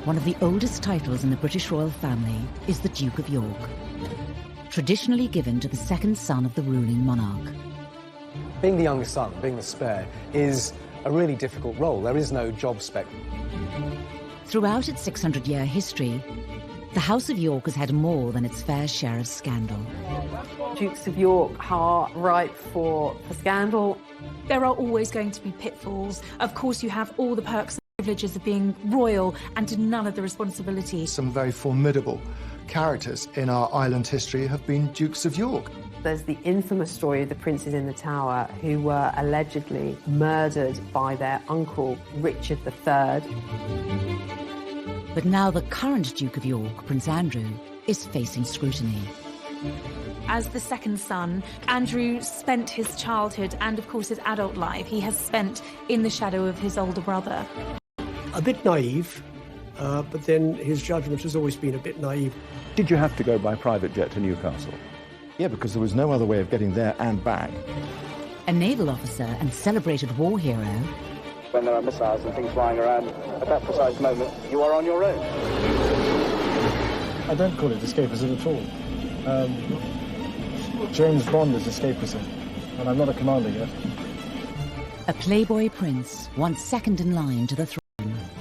one of the oldest titles in the British royal family is the Duke of York, traditionally given to the second son of the ruling monarch. Being the youngest son, being the spare, is a really difficult role. There is no job spec. Throughout its 600-year history, the House of York has had more than its fair share of scandal. Dukes of York are ripe for scandal. There are always going to be pitfalls. Of course, you have all the perks and privileges of being royal and none of the responsibilities. Some very formidable characters in our island history have been Dukes of York. There's the infamous story of the princes in the Tower who were allegedly murdered by their uncle, Richard III. But now the current Duke of York, Prince Andrew, is facing scrutiny. As the second son, Andrew spent his childhood and, of course, his adult life he has spent in the shadow of his older brother. A bit naive, but then his judgment has always been a bit naive. Did you have to go by private jet to Newcastle? Yeah, because there was no other way of getting there and back. A naval officer and celebrated war hero. When there are missiles and things flying around, at that precise moment, you are on your own. I don't call it escapism at all. James Bond is escapism, and I'm not a commander yet. A playboy prince, once second in line to the throne.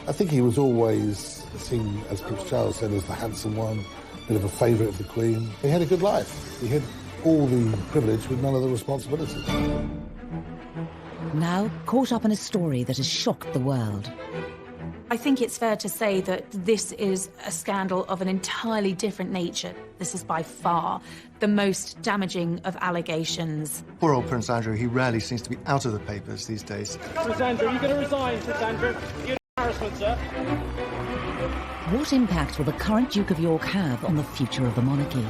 I think he was always seen, as Prince Charles said, as the handsome one, a bit of a favourite of the Queen. He had a good life. He had all the privilege with none of the responsibilities. Now caught up in a story that has shocked the world. I think it's fair to say that this is a scandal of an entirely different nature. This is by far the most damaging of allegations. Poor old Prince Andrew, he rarely seems to be out of the papers these days. Prince Andrew, you're going to resign, Prince Andrew. You're an embarrassment, sir. What impact will the current Duke of York have on the future of the monarchy?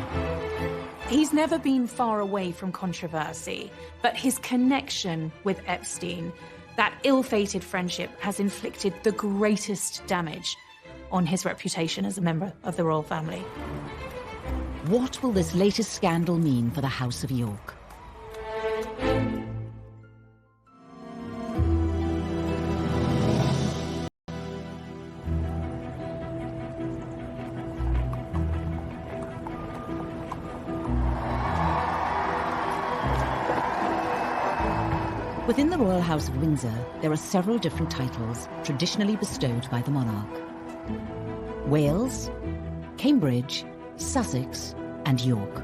He's never been far away from controversy, but his connection with Epstein, that ill-fated friendship, has inflicted the greatest damage on his reputation as a member of the royal family. What will this latest scandal mean for the House of York? Within the Royal House of Windsor, there are several different titles traditionally bestowed by the monarch. Wales, Cambridge, Sussex, and York.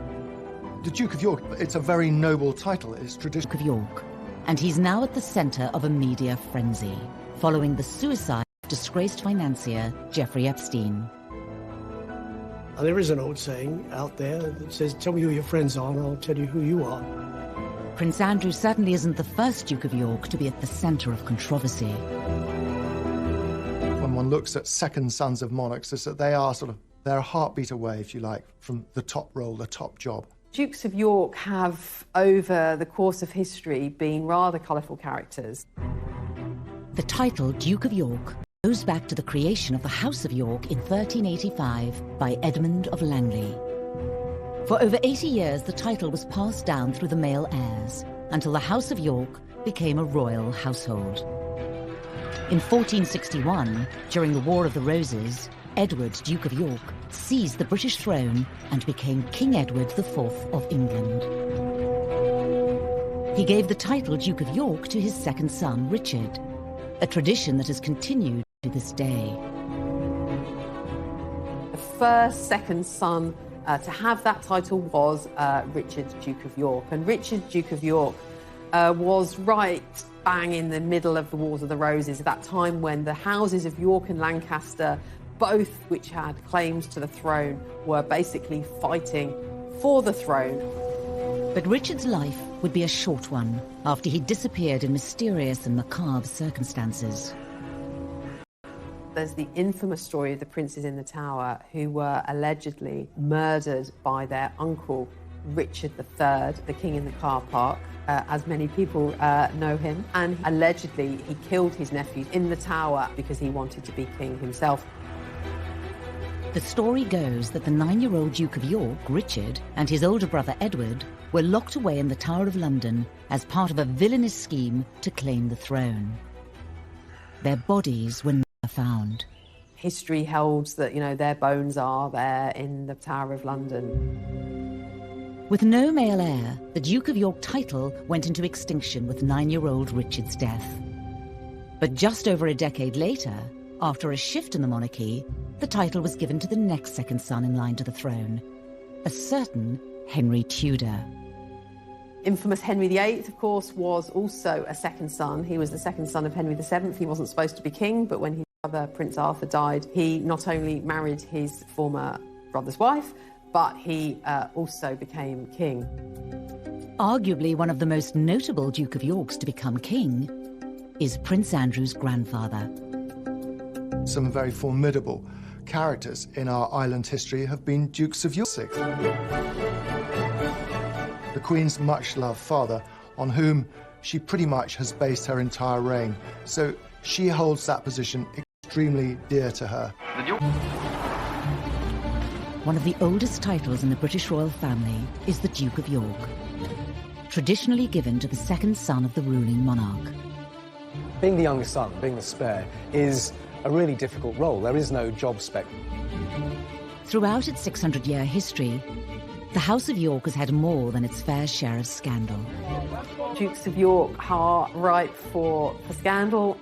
The Duke of York, it's a very noble title. It's traditional. Duke of York, and he's now at the centre of a media frenzy, following the suicide of disgraced financier Jeffrey Epstein. And there is an old saying out there that says, tell me who your friends are and I'll tell you who you are. Prince Andrew certainly isn't the first Duke of York to be at the centre of controversy. When one looks at second sons of monarchs, is that they are they're a heartbeat away, if you like, from the top role, the top job. Dukes of York have, over the course of history, been rather colourful characters. The title Duke of York goes back to the creation of the House of York in 1385 by Edmund of Langley. For over 80 years, the title was passed down through the male heirs until the House of York became a royal household. In 1461, during the War of the Roses, Edward, Duke of York, seized the British throne and became King Edward IV of England. He gave the title Duke of York to his second son, Richard, a tradition that has continued to this day. The first second son to have that title was Richard, Duke of York. And Richard, Duke of York, was right bang in the middle of the Wars of the Roses, at that time when the houses of York and Lancaster, both which had claims to the throne, were basically fighting for the throne. But Richard's life would be a short one after he disappeared in mysterious and macabre circumstances. There's the infamous story of the princes in the Tower who were allegedly murdered by their uncle, Richard III, the king in the car park, as many people know him. And allegedly he killed his nephew in the Tower because he wanted to be king himself. The story goes that the 9-year-old Duke of York, Richard, and his older brother Edward were locked away in the Tower of London as part of a villainous scheme to claim the throne. Their bodies were never found. history holds that, their bones are there in the Tower of London. With no male heir, the Duke of York title went into extinction with 9-year-old Richard's death. But just over a decade later, after a shift in the monarchy, the title was given to the next second son in line to the throne, a certain Henry Tudor. Infamous Henry VIII, of course, was also a second son. He was the second son of Henry VII. He wasn't supposed to be king, but when his brother, Prince Arthur, died, he not only married his former brother's wife, but he also became king. Arguably one of the most notable Duke of Yorks to become king is Prince Andrew's grandfather. Some very formidable characters in our island history have been Dukes of York. The Queen's much-loved father, on whom she pretty much has based her entire reign, so she holds that position extremely dear to her. One of the oldest titles in the British royal family is the Duke of York, traditionally given to the second son of the ruling monarch. Being the youngest son, being the spare, is a really difficult role. There is no job spec. Throughout its 600-year history, the House of York has had more than its fair share of scandal. Dukes of York are ripe for scandal.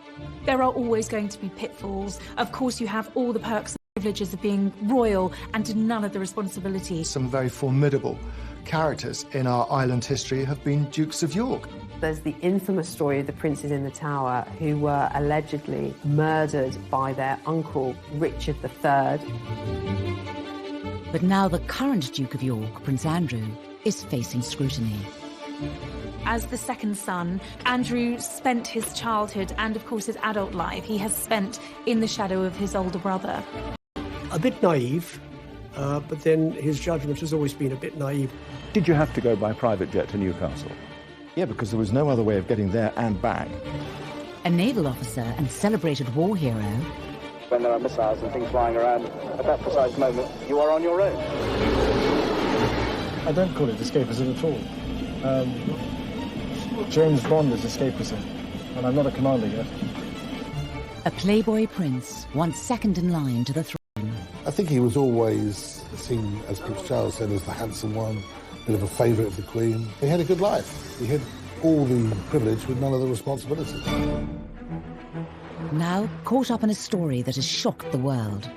There are always going to be pitfalls. Of course, you have all the perks and privileges of being royal and none of the responsibilities. Some very formidable characters in our island history have been Dukes of York. There's the infamous story of the princes in the Tower who were allegedly murdered by their uncle, Richard III. But now the current Duke of York, Prince Andrew, is facing scrutiny. As the second son, Andrew spent his childhood and, of course, his adult life he has spent in the shadow of his older brother. A bit naive, but then his judgment has always been a bit naive. Did you have to go by private jet to Newcastle? Yeah, because there was no other way of getting there and back. A naval officer and celebrated war hero. When there are missiles and things flying around, at that precise moment, you are on your own. I don't call it escapism at all. James Bond is escapism, and I'm not a commander yet. A playboy prince, once second in line to the throne. I think he was always seen, as Prince Charles said, as the handsome one, a bit of a favourite of the Queen. He had a good life. He had all the privilege with none of the responsibility. Now caught up in a story that has shocked the world.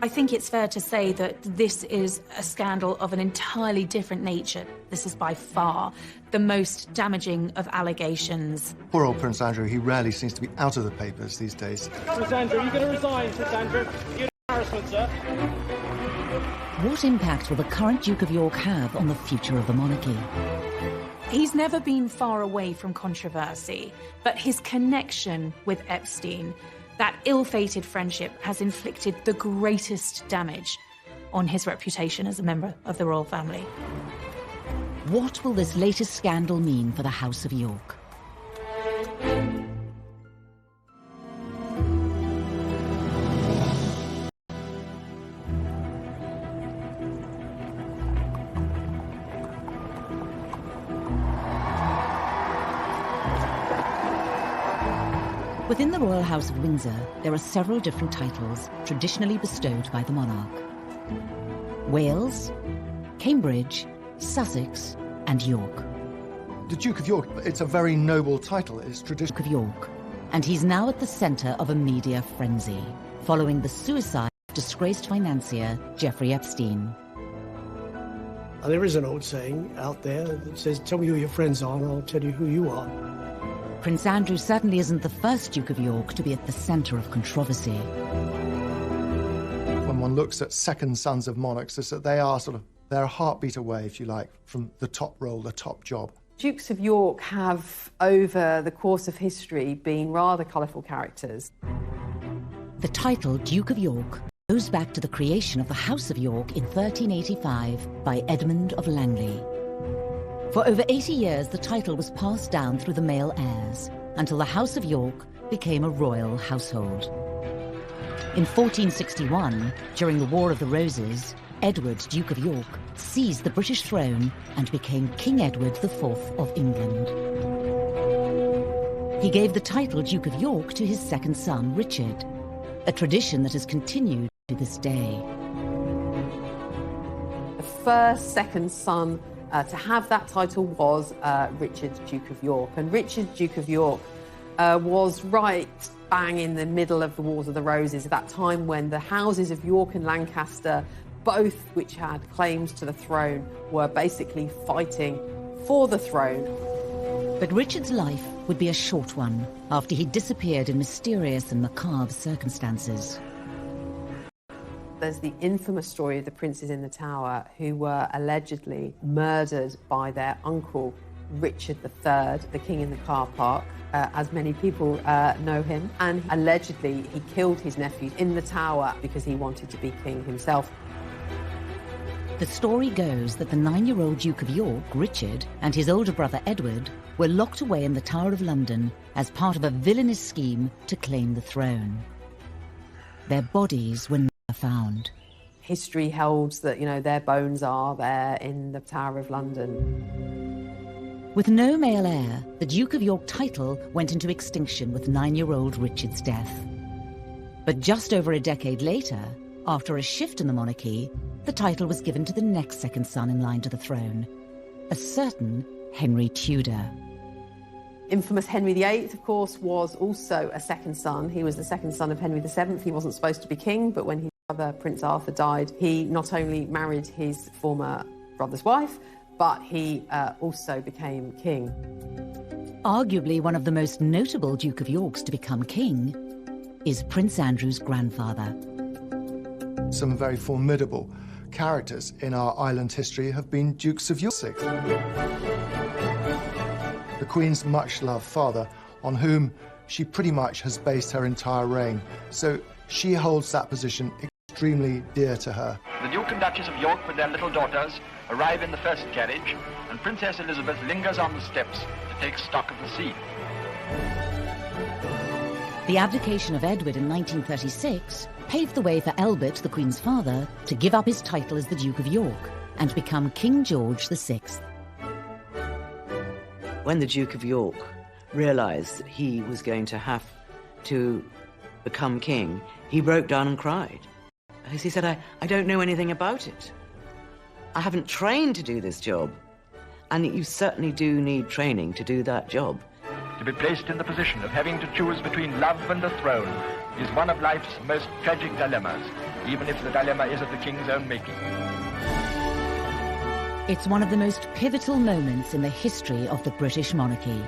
I think it's fair to say that this is a scandal of an entirely different nature. This is by far the most damaging of allegations. Poor old Prince Andrew, he rarely seems to be out of the papers these days. Prince Andrew, are you going to resign, Prince Andrew? You're an embarrassment, sir. What impact will the current Duke of York have on the future of the monarchy? He's never been far away from controversy, but his connection with Epstein, that ill-fated friendship, has inflicted the greatest damage on his reputation as a member of the royal family. What will this latest scandal mean for the House of York? Within the Royal House of Windsor, there are several different titles traditionally bestowed by the monarch. Wales, Cambridge, Sussex, and York. The Duke of York, it's a very noble title. It's traditional. Duke of York, and he's now at the centre of a media frenzy, following the suicide of disgraced financier Jeffrey Epstein. And there is an old saying out there that says, tell me who your friends are and I'll tell you who you are. Prince Andrew certainly isn't the first Duke of York to be at the centre of controversy. When one looks at second sons of monarchs, is that they are they're a heartbeat away, if you like, from the top role, the top job. Dukes of York have, over the course of history, been rather colourful characters. The title Duke of York goes back to the creation of the House of York in 1385 by Edmund of Langley. For over 80 years, the title was passed down through the male heirs, until the House of York became a royal household. In 1461, during the War of the Roses, Edward, Duke of York, seized the British throne and became King Edward IV of England. He gave the title Duke of York to his second son, Richard, a tradition that has continued to this day. The first second son to have that title was Richard, Duke of York. And Richard, Duke of York, was right bang in the middle of the Wars of the Roses at that time when the houses of York and Lancaster, both which had claims to the throne, were basically fighting for the throne. But Richard's life would be a short one after he disappeared in mysterious and macabre circumstances. There's the infamous story of the princes in the Tower who were allegedly murdered by their uncle, Richard III, the king in the car park, as many people know him. And allegedly he killed his nephew in the Tower because he wanted to be king himself. The story goes that the 9-year-old Duke of York, Richard, and his older brother Edward were locked away in the Tower of London as part of a villainous scheme to claim the throne. Their bodies were never found. History holds that, you know, their bones are there in the Tower of London. With no male heir, the Duke of York title went into extinction with 9-year-old Richard's death. But just over a decade later, after a shift in the monarchy, the title was given to the next second son in line to the throne, a certain Henry Tudor. Infamous Henry VIII, of course, was also a second son. He was the second son of Henry VII. He wasn't supposed to be king, but when his brother, Prince Arthur, died, he not only married his former brother's wife, but he also became king. Arguably one of the most notable Duke of Yorks to become king is Prince Andrew's grandfather. Some very formidable characters in our island history have been Dukes of York. The Queen's much-loved father, on whom she pretty much has based her entire reign, so she holds that position extremely dear to her. The Duke and Duchess of York with their little daughters arrive in the first carriage, and Princess Elizabeth lingers on the steps to take stock of the scene. The abdication of Edward in 1936 paved the way for Albert, the Queen's father, to give up his title as the Duke of York and become King George VI. When the Duke of York realised that he was going to have to become king, he broke down and cried. He said, I don't know anything about it. I haven't trained to do this job. And you certainly do need training to do that job. To be placed in the position of having to choose between love and a throne is one of life's most tragic dilemmas, even if the dilemma is of the king's own making. It's one of the most pivotal moments in the history of the British monarchy.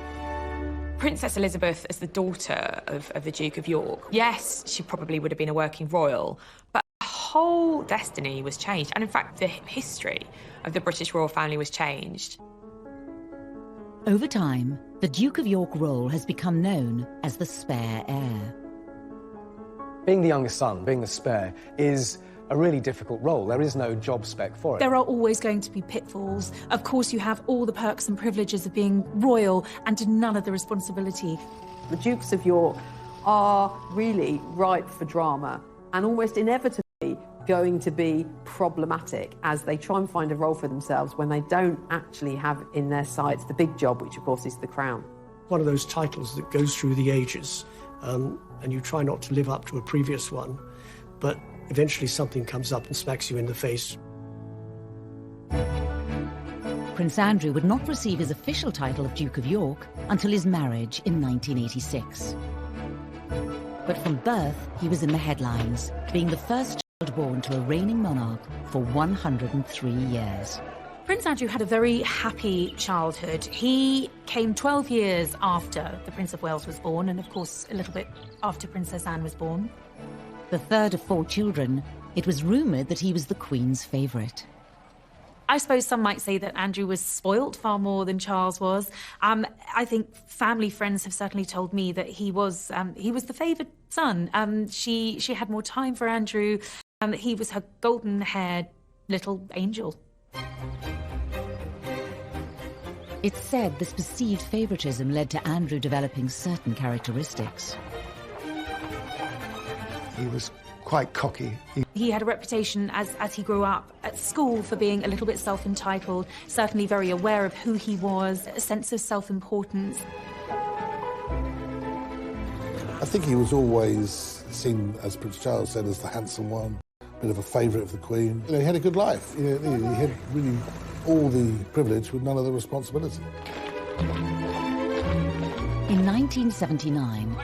Princess Elizabeth, as the daughter of the Duke of York, yes, she probably would have been a working royal, but her whole destiny was changed. And in fact, the history of the British royal family was changed. Over time, the Duke of York role has become known as the spare heir. Being the youngest son, being the spare, is a really difficult role. There is no job spec for it. There are always going to be pitfalls. Of course, you have all the perks and privileges of being royal and none of the responsibility. The Dukes of York are really ripe for drama and almost inevitably going to be problematic as they try and find a role for themselves when they don't actually have in their sights the big job, which of course is the crown. One of those titles that goes through the ages, and you try not to live up to a previous one, but eventually something comes up and smacks you in the face. Prince Andrew would not receive his official title of Duke of York until his marriage in 1986. But from birth, he was in the headlines, being the first child born to a reigning monarch for 103 years. Prince Andrew had a very happy childhood. He came 12 years after the Prince of Wales was born, and of course a little bit after Princess Anne was born. The third of 4 children, it was rumoured that he was the Queen's favourite. I suppose some might say that Andrew was spoilt far more than Charles was. I think family friends have certainly told me that he was the favoured son. She had more time for Andrew. He was her golden-haired little angel. It's said this perceived favouritism led to Andrew developing certain characteristics. He was quite cocky. He had a reputation as he grew up at school for being a little bit self-entitled, certainly very aware of who he was, a sense of self-importance. I think he was always seen, as Prince Charles said, as the handsome one, a bit of a favourite of the Queen. You know, he had a good life. He had really all the privilege with none of the responsibility. In 1979,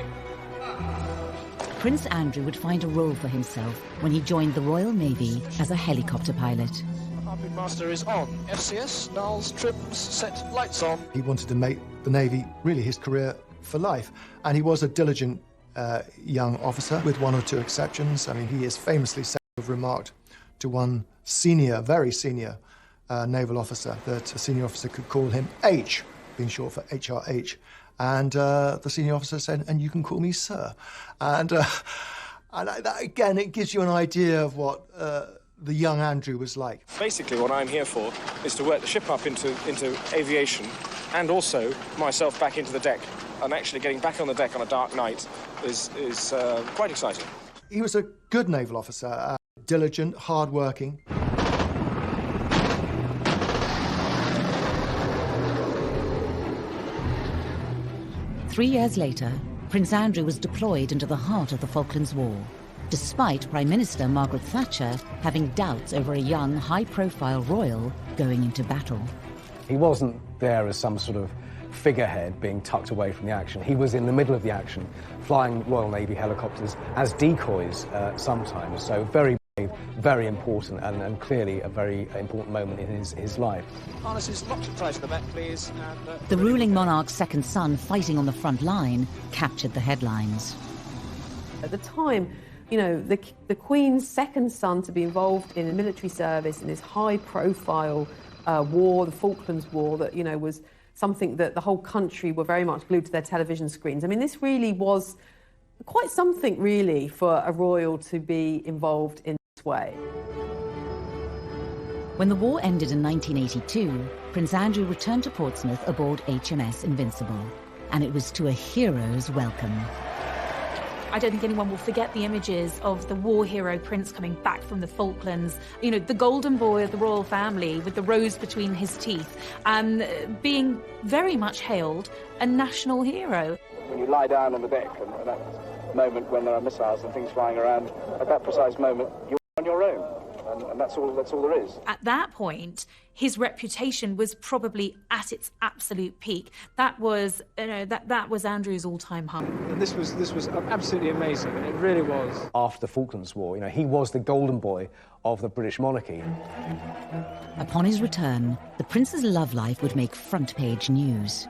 Prince Andrew would find a role for himself when he joined the Royal Navy as a helicopter pilot. Harpoon Master is on. FCS, Niles, trims, set, lights on. He wanted to make the Navy really his career for life, and he was a diligent young officer, with one or two exceptions. I mean, he is famously said to have remarked to one senior, very senior naval officer that a senior officer could call him H, being short for HRH. And the senior officer said, "And you can call me sir." And that, again, it gives you an idea of what the young Andrew was like. Basically, what I'm here for is to work the ship up into aviation, and also myself back into the deck. And actually getting back on the deck on a dark night is quite exciting. He was a good naval officer, diligent, hard-working. Three years later, Prince Andrew was deployed into the heart of the Falklands War, despite Prime Minister Margaret Thatcher having doubts over a young, high-profile royal going into battle. He wasn't there as some sort of figurehead being tucked away from the action. He was in the middle of the action, flying Royal Navy helicopters as decoys sometimes. So very brave, very important, and clearly a very important moment in his life. Harnesses locked and tight to the back, please. And, the ruling monarch's second son fighting on the front line captured the headlines. At the time, you know, the Queen's second son to be involved in a military service in this high-profile war, the Falklands War, that, you know, was something that the whole country were very much glued to their television screens. I mean, this really was quite something, really, for a royal to be involved in this way. When the war ended in 1982, Prince Andrew returned to Portsmouth aboard HMS Invincible, and it was to a hero's welcome. I don't think anyone will forget the images of the war hero Prince coming back from the Falklands, you know, the golden boy of the royal family with the rose between his teeth, and being very much hailed a national hero. When you lie down on the deck, and at that moment when there are missiles and things flying around, at that precise moment, you're on your own. And that's all there is. At that point, his reputation was probably at its absolute peak. That was, you know, that was Andrew's all-time high. And this was absolutely amazing. It really was. After the Falklands War, you know, he was the golden boy of the British monarchy. Upon his return, the prince's love life would make front-page news.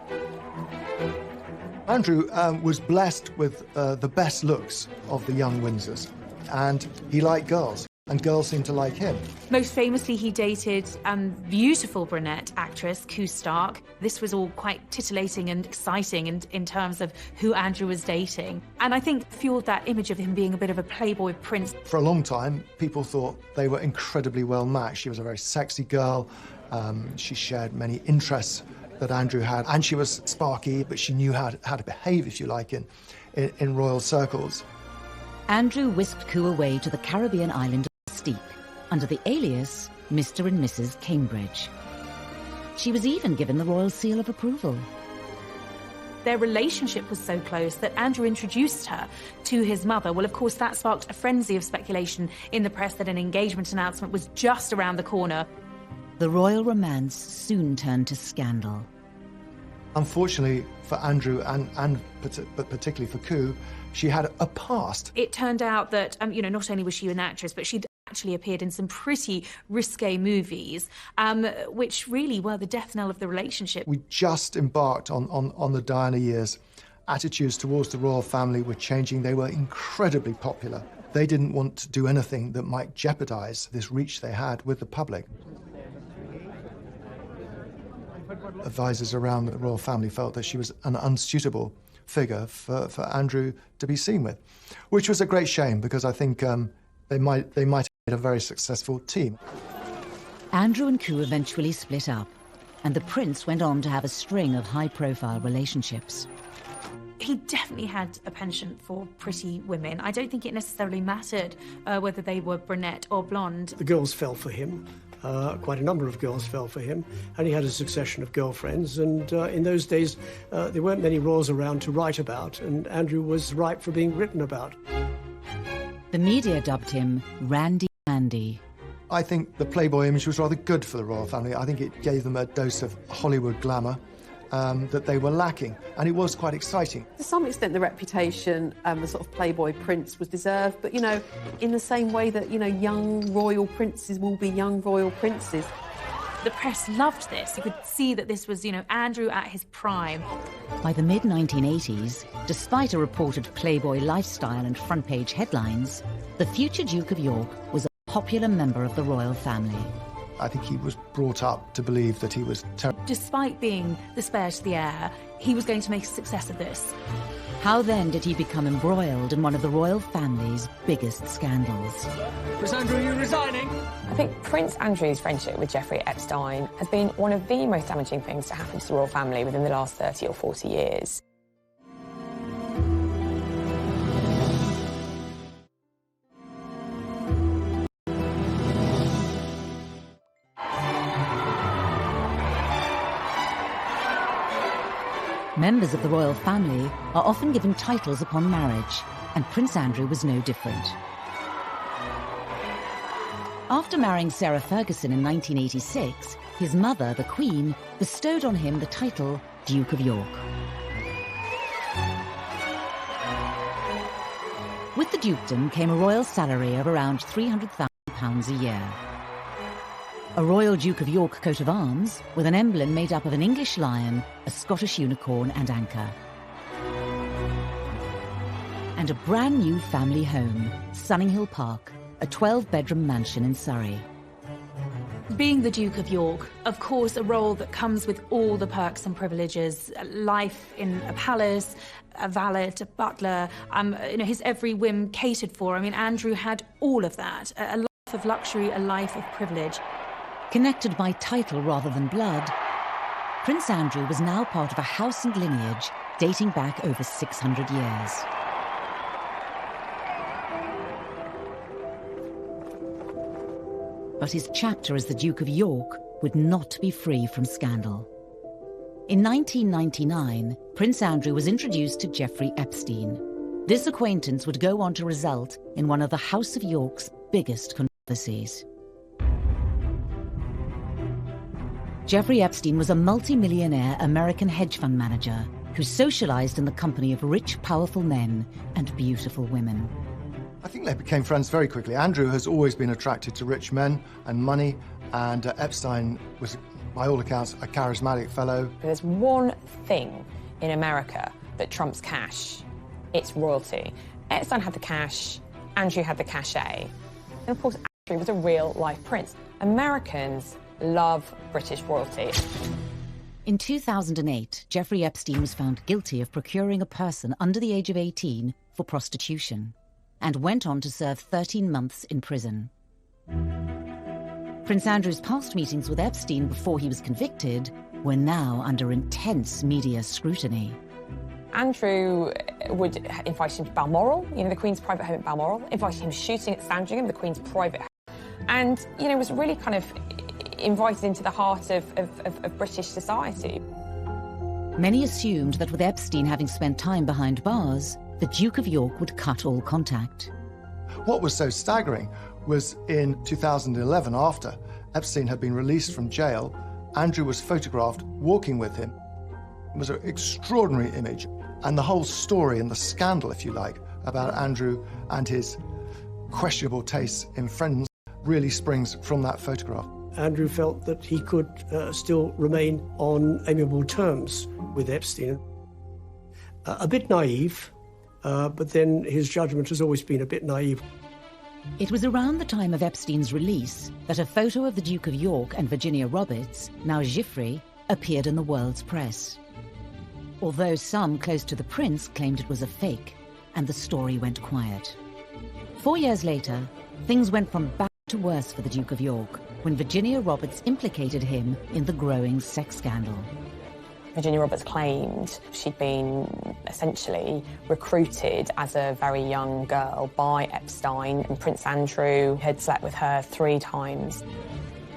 Andrew was blessed with the best looks of the young Windsors, and he liked girls. And girls seemed to like him. Most famously, he dated beautiful brunette actress Koo Stark. This was all quite titillating and exciting in terms of who Andrew was dating. And I think fueled that image of him being a bit of a playboy prince. For a long time, people thought they were incredibly well matched. She was a very sexy girl. She shared many interests that Andrew had. And she was sparky, but she knew how to behave, if you like, in royal circles. Andrew whisked Koo away to the Caribbean island of Steep, under the alias Mr. and Mrs. Cambridge. She was even given the royal seal of approval. Their relationship was so close that Andrew introduced her to his mother. Well, of course, that sparked a frenzy of speculation in the press that an engagement announcement was just around the corner. The royal romance soon turned to scandal. Unfortunately for Andrew but particularly for Koo, she had a past. It turned out that, you know, not only was she an actress, but she'd actually appeared in some pretty risque movies, which really were the death knell of the relationship. We just embarked on the Diana years. Attitudes towards the royal family were changing. They were incredibly popular. They didn't want to do anything that might jeopardize this reach they had with the public. Advisors around the royal family felt that she was an unsuitable figure for Andrew to be seen with, which was a great shame because I think they might have made a very successful team. Andrew and Koo eventually split up, and the prince went on to have a string of high-profile relationships. He definitely had a penchant for pretty women. I don't think it necessarily mattered whether they were brunette or blonde. The girls fell for him. Quite a number of girls fell for him, and he had a succession of girlfriends. And in those days, there weren't many royals around to write about, and Andrew was ripe for being written about. The media dubbed him Randy Andy. I think the Playboy image was rather good for the royal family. I think it gave them a dose of Hollywood glamour that they were lacking, and it was quite exciting. To some extent, the reputation, the sort of Playboy prince was deserved, but, you know, in the same way that, you know, young royal princes will be young royal princes. The press loved this. You could see that this was, you know, Andrew at his prime. By the mid-1980s, despite a reported Playboy lifestyle and front-page headlines, the future Duke of York was a popular member of the royal family. I think he was brought up to believe that he was terrible. Despite being the spare to the heir, he was going to make a success of this. How then did he become embroiled in one of the royal family's biggest scandals? Prince Andrew, are you resigning? I think Prince Andrew's friendship with Jeffrey Epstein has been one of the most damaging things to happen to the royal family within the last 30 or 40 years. Members of the royal family are often given titles upon marriage, and Prince Andrew was no different. After marrying Sarah Ferguson in 1986, his mother, the Queen, bestowed on him the title Duke of York. With the dukedom came a royal salary of around £300,000 a year. A Royal Duke of York coat of arms with an emblem made up of an English lion, a Scottish unicorn and anchor. And a brand new family home, Sunninghill Park, a 12-bedroom mansion in Surrey. Being the Duke of York, of course, a role that comes with all the perks and privileges, life in a palace, a valet, a butler, you know, his every whim catered for. I mean, Andrew had all of that, a life of luxury, a life of privilege. Connected by title rather than blood, Prince Andrew was now part of a house and lineage dating back over 600 years. But his chapter as the Duke of York would not be free from scandal. In 1999, Prince Andrew was introduced to Jeffrey Epstein. This acquaintance would go on to result in one of the House of York's biggest controversies. Jeffrey Epstein was a multi-millionaire American hedge fund manager who socialized in the company of rich, powerful men and beautiful women. I think they became friends very quickly. Andrew has always been attracted to rich men and money, and Epstein was, by all accounts, a charismatic fellow. There's one thing in America that trumps cash. It's royalty. Epstein had the cash, Andrew had the cachet. And of course, Andrew was a real-life prince. Americans love British royalty. In 2008, Jeffrey Epstein was found guilty of procuring a person under the age of 18 for prostitution and went on to serve 13 months in prison. Prince Andrew's past meetings with Epstein before he was convicted were now under intense media scrutiny. Andrew would invite him to Balmoral, you know, the Queen's private home at Balmoral, invited him shooting at Sandringham, the Queen's private home, and, you know, was really kind of invited into the heart of British society. Many assumed that with Epstein having spent time behind bars, the Duke of York would cut all contact. What was so staggering was in 2011, after Epstein had been released from jail, Andrew was photographed walking with him. It was an extraordinary image, and the whole story and the scandal, if you like, about Andrew and his questionable tastes in friends really springs from that photograph. Andrew felt that he could still remain on amiable terms with Epstein. A bit naive, but then his judgment has always been a bit naive. It was around the time of Epstein's release that a photo of the Duke of York and Virginia Roberts, now Giuffre, appeared in the world's press. Although some close to the prince claimed it was a fake, and the story went quiet. 4 years later, things went from bad to worse for the Duke of York, when Virginia Roberts implicated him in the growing sex scandal. Virginia Roberts claimed she'd been essentially recruited as a very young girl by Epstein, and Prince Andrew had slept with her 3 times.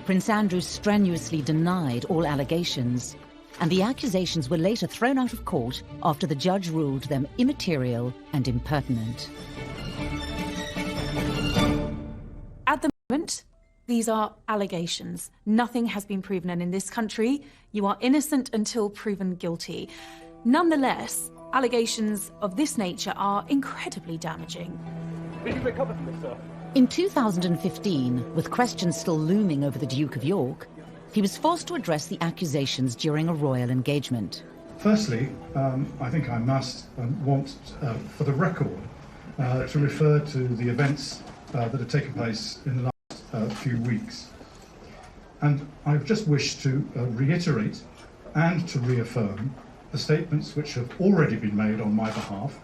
Prince Andrew strenuously denied all allegations, and the accusations were later thrown out of court after the judge ruled them immaterial and impertinent. These are allegations. Nothing has been proven, and in this country, you are innocent until proven guilty. Nonetheless, allegations of this nature are incredibly damaging. Did you recover from this, sir? In 2015, with questions still looming over the Duke of York, he was forced to address the accusations during a royal engagement. Firstly, I think I must want, for the record, to refer to the events that have taken place in the last few weeks. And I've just wished to reiterate and to reaffirm the statements which have already been made on my behalf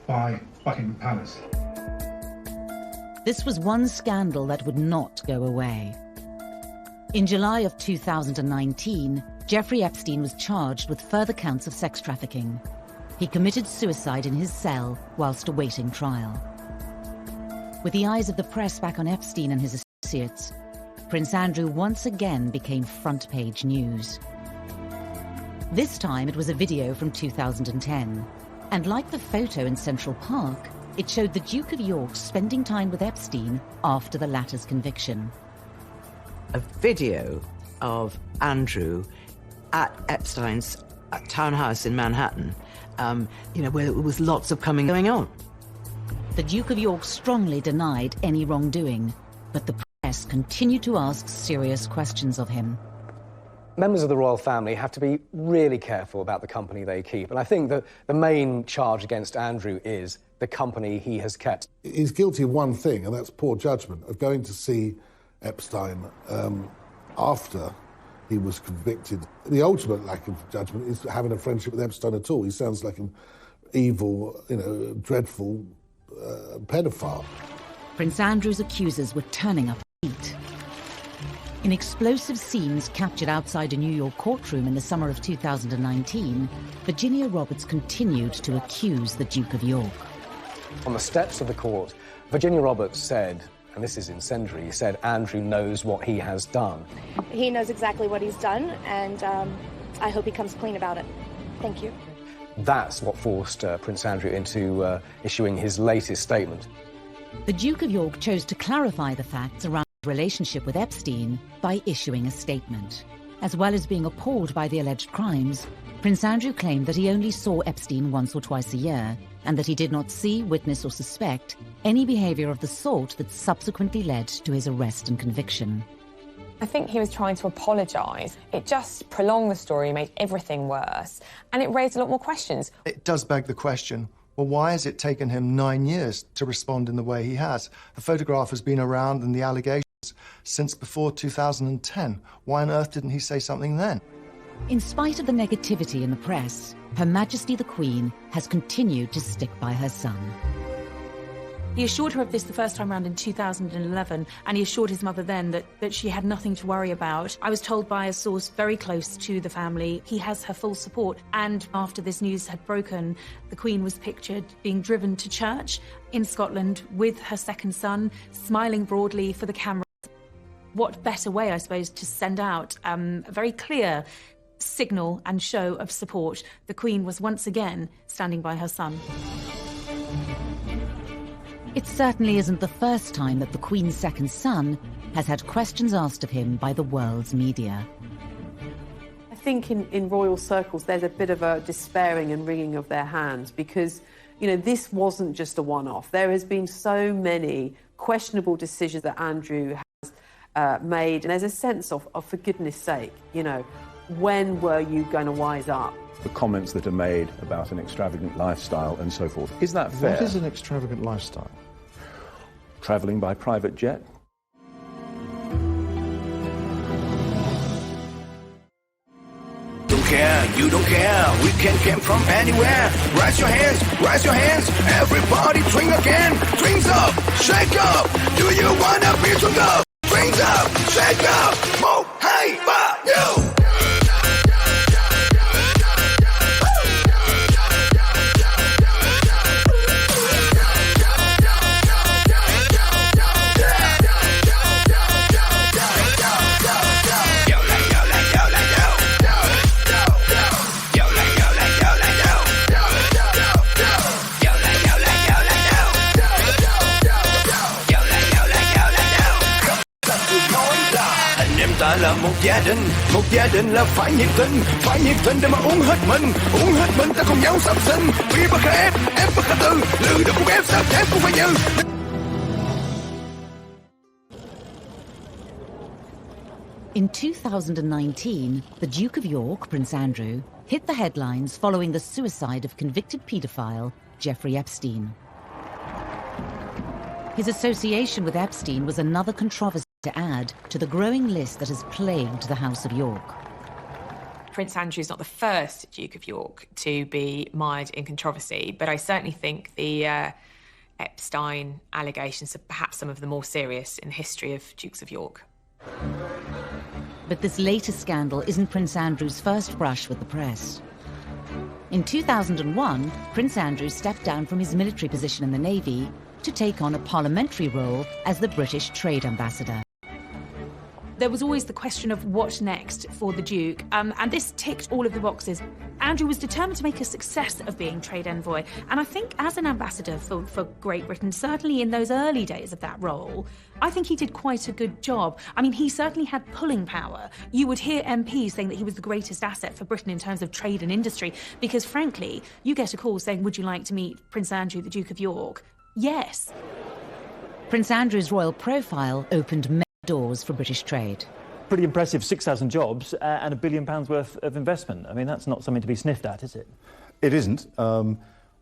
by Buckingham Palace. This was one scandal that would not go away. In July of 2019, Jeffrey Epstein was charged with further counts of sex trafficking. He committed suicide in his cell whilst awaiting trial. With the eyes of the press back on Epstein and his associates, Prince Andrew once again became front-page news. This time it was a video from 2010, and like the photo in Central Park, it showed the Duke of York spending time with Epstein after the latter's conviction. A video of Andrew at Epstein's townhouse in Manhattan, where there was lots of going on. The Duke of York strongly denied any wrongdoing, but the press continued to ask serious questions of him. Members of the royal family have to be really careful about the company they keep, and I think that the main charge against Andrew is the company he has kept. He's guilty of one thing, and that's poor judgment, of going to see Epstein after he was convicted. The ultimate lack of judgment is having a friendship with Epstein at all. He sounds like an evil, dreadful pedophile. Prince Andrew's accusers were turning up heat. In explosive scenes captured outside a New York courtroom in the summer of 2019, Virginia Roberts continued to accuse the Duke of York. On the steps of the court, Virginia Roberts said, and this is incendiary, said Andrew knows what he has done. He knows exactly what he's done, and I hope he comes clean about it. Thank you. That's what forced Prince Andrew into issuing his latest statement. The Duke of York chose to clarify the facts around his relationship with Epstein by issuing a statement. As well as being appalled by the alleged crimes, Prince Andrew claimed that he only saw Epstein once or twice a year, and that he did not see, witness or suspect any behaviour of the sort that subsequently led to his arrest and conviction. I think he was trying to apologise. It just prolonged the story, made everything worse, and it raised a lot more questions. It does beg the question, well, why has it taken him 9 years to respond in the way he has? The photograph has been around and the allegations since before 2010. Why on earth didn't he say something then? In spite of the negativity in the press, Her Majesty the Queen has continued to stick by her son. He assured her of this the first time around in 2011, and he assured his mother then that she had nothing to worry about. I was told by a source very close to the family he has her full support, and after this news had broken, the Queen was pictured being driven to church in Scotland with her second son, smiling broadly for the camera. What better way, I suppose, to send out a very clear signal and show of support. The Queen was once again standing by her son. It certainly isn't the first time that the Queen's second son has had questions asked of him by the world's media. I think in royal circles there's a bit of a despairing and wringing of their hands because, this wasn't just a one-off. There has been so many questionable decisions that Andrew has made, and there's a sense of for goodness sake, when were you going to wise up? The comments that are made about an extravagant lifestyle and so forth. Is that fair? What is an extravagant lifestyle? Travelling by private jet? Don't care, you don't care, we can come from anywhere. Raise your hands, everybody drink again. Drinks up, shake up, do you wanna be drunk up? Drinks up, shake up, move, hey, but you! Going là một gia đình là phải nhiệt tình để mà uống hết mình ta cùng nhau sắp sinh, vì bất khả ép bất khả tư, lừa được cũng ép sao thép cũng phải như. In 2019, the Duke of York, Prince Andrew, hit the headlines following the suicide of convicted paedophile Jeffrey Epstein. His association with Epstein was another controversy to add to the growing list that has plagued the House of York. Prince Andrew is not the first Duke of York to be mired in controversy, but I certainly think the Epstein allegations are perhaps some of the more serious in the history of Dukes of York. But this latest scandal isn't Prince Andrew's first brush with the press. In 2001, Prince Andrew stepped down from his military position in the Navy to take on a parliamentary role as the British Trade Ambassador. There was always the question of what next for the Duke, and this ticked all of the boxes. Andrew was determined to make a success of being trade envoy, and I think as an ambassador for Great Britain, certainly in those early days of that role, I think he did quite a good job. I mean, he certainly had pulling power. You would hear MPs saying that he was the greatest asset for Britain in terms of trade and industry, because frankly, you get a call saying, would you like to meet Prince Andrew, the Duke of York? Yes. Prince Andrew's royal profile opened many doors for British trade. Pretty impressive, 6,000 jobs and £1 billion worth of investment. I mean, that's not something to be sniffed at, is it? It isn't. And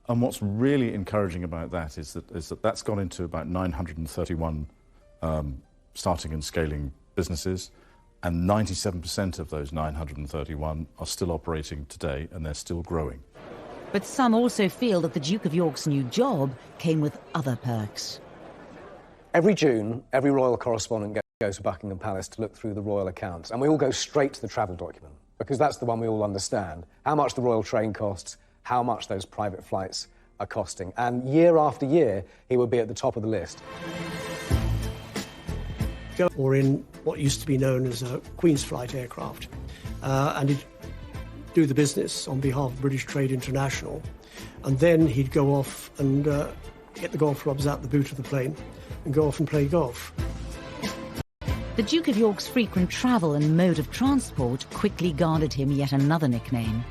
what's really encouraging about that is that that's gone into about 931 starting and scaling businesses, and 97% of those 931 are still operating today, and they're still growing. But some also feel that the Duke of York's new job came with other perks. Every June, every royal correspondent goes to Buckingham Palace to look through the royal accounts, and we all go straight to the travel document, because that's the one we all understand. How much the royal train costs, how much those private flights are costing. And year after year, he would be at the top of the list. Or in what used to be known as a Queen's Flight aircraft, and he'd do the business on behalf of British Trade International, and then he'd go off and get the golf clubs out the boot of the plane and go off and play golf. The Duke of York's frequent travel and mode of transport quickly garnered him yet another nickname.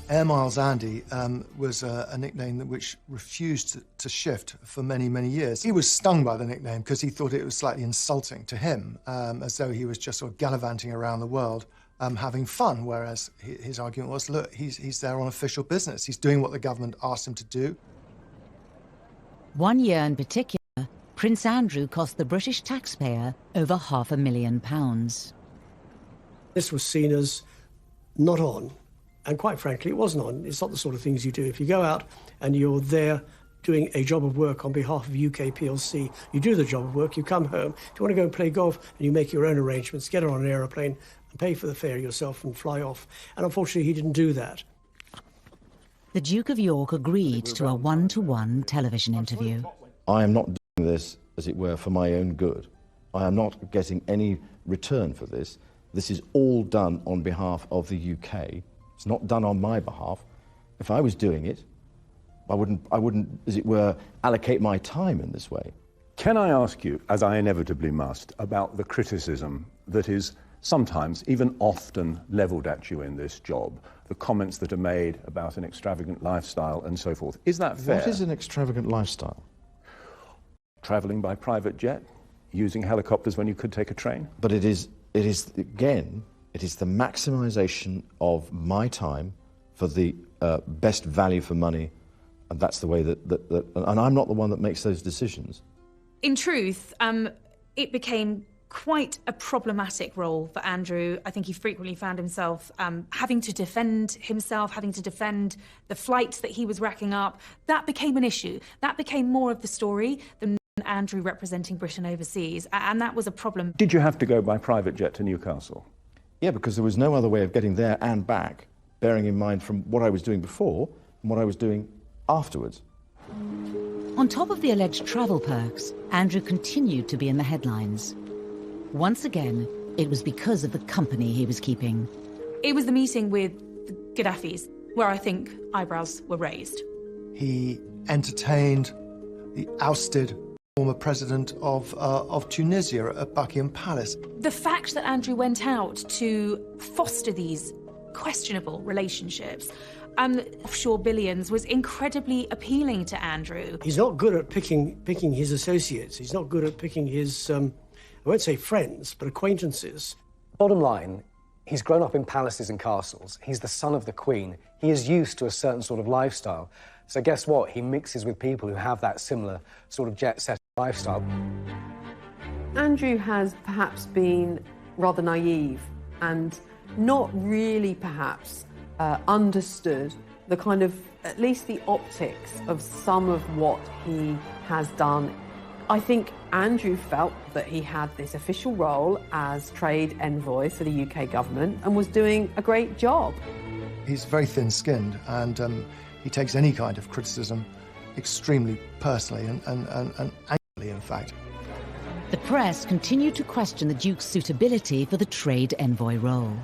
Air Miles Andy was a nickname which refused to shift for many, many years. He was stung by the nickname because he thought it was slightly insulting to him, as though he was just sort of gallivanting around the world, having fun, whereas his argument was, look, he's there on official business. He's doing what the government asked him to do. One year in particular, Prince Andrew cost the British taxpayer over £500,000. This was seen as not on, and quite frankly, it wasn't on. It's not the sort of things you do. If you go out and you're there doing a job of work on behalf of UK PLC, you do the job of work, you come home. If you want to go and play golf, and you make your own arrangements, get on an aeroplane and pay for the fare yourself and fly off. And unfortunately, he didn't do that. The Duke of York agreed to a one-to-one television interview. I am not doing this, as it were, for my own good. I am not getting any return for this. This is all done on behalf of the UK. It's not done on my behalf. If I was doing it, I wouldn't, as it were, allocate my time in this way. Can I ask you, as I inevitably must, about the criticism that is sometimes, even often, levelled at you in this job, the comments that are made about an extravagant lifestyle and so forth? Is that fair? What is an extravagant lifestyle? Travelling by private jet, using helicopters when you could take a train? But it is again, it is the maximisation of my time for the best value for money, and that's the way that and I'm not the one that makes those decisions. In truth, it became quite a problematic role for Andrew. I think he frequently found himself having to defend himself, having to defend the flights that he was racking up. That became an issue. That became more of the story than Andrew representing Britain overseas, and that was a problem. Did you have to go by private jet to Newcastle? Yeah, because there was no other way of getting there and back, bearing in mind from what I was doing before and what I was doing afterwards. On top of the alleged travel perks, Andrew continued to be in the headlines. Once again, it was because of the company he was keeping. It was the meeting with the Gaddafis where I think eyebrows were raised. He entertained the ousted former president of Tunisia at Buckingham Palace. The fact that Andrew went out to foster these questionable relationships and offshore billions was incredibly appealing to Andrew. He's not good at picking his associates. He's not good at picking his, I won't say friends, but acquaintances. Bottom line, he's grown up in palaces and castles. He's the son of the Queen. He is used to a certain sort of lifestyle. So guess what? He mixes with people who have that similar sort of jet-set lifestyle. Andrew has perhaps been rather naive and not really perhaps understood the kind of, at least the optics of some of what he has done. I think Andrew felt that he had this official role as trade envoy for the UK government and was doing a great job. He's very thin-skinned, and he takes any kind of criticism extremely personally and angrily, in fact. The press continued to question the Duke's suitability for the trade envoy role.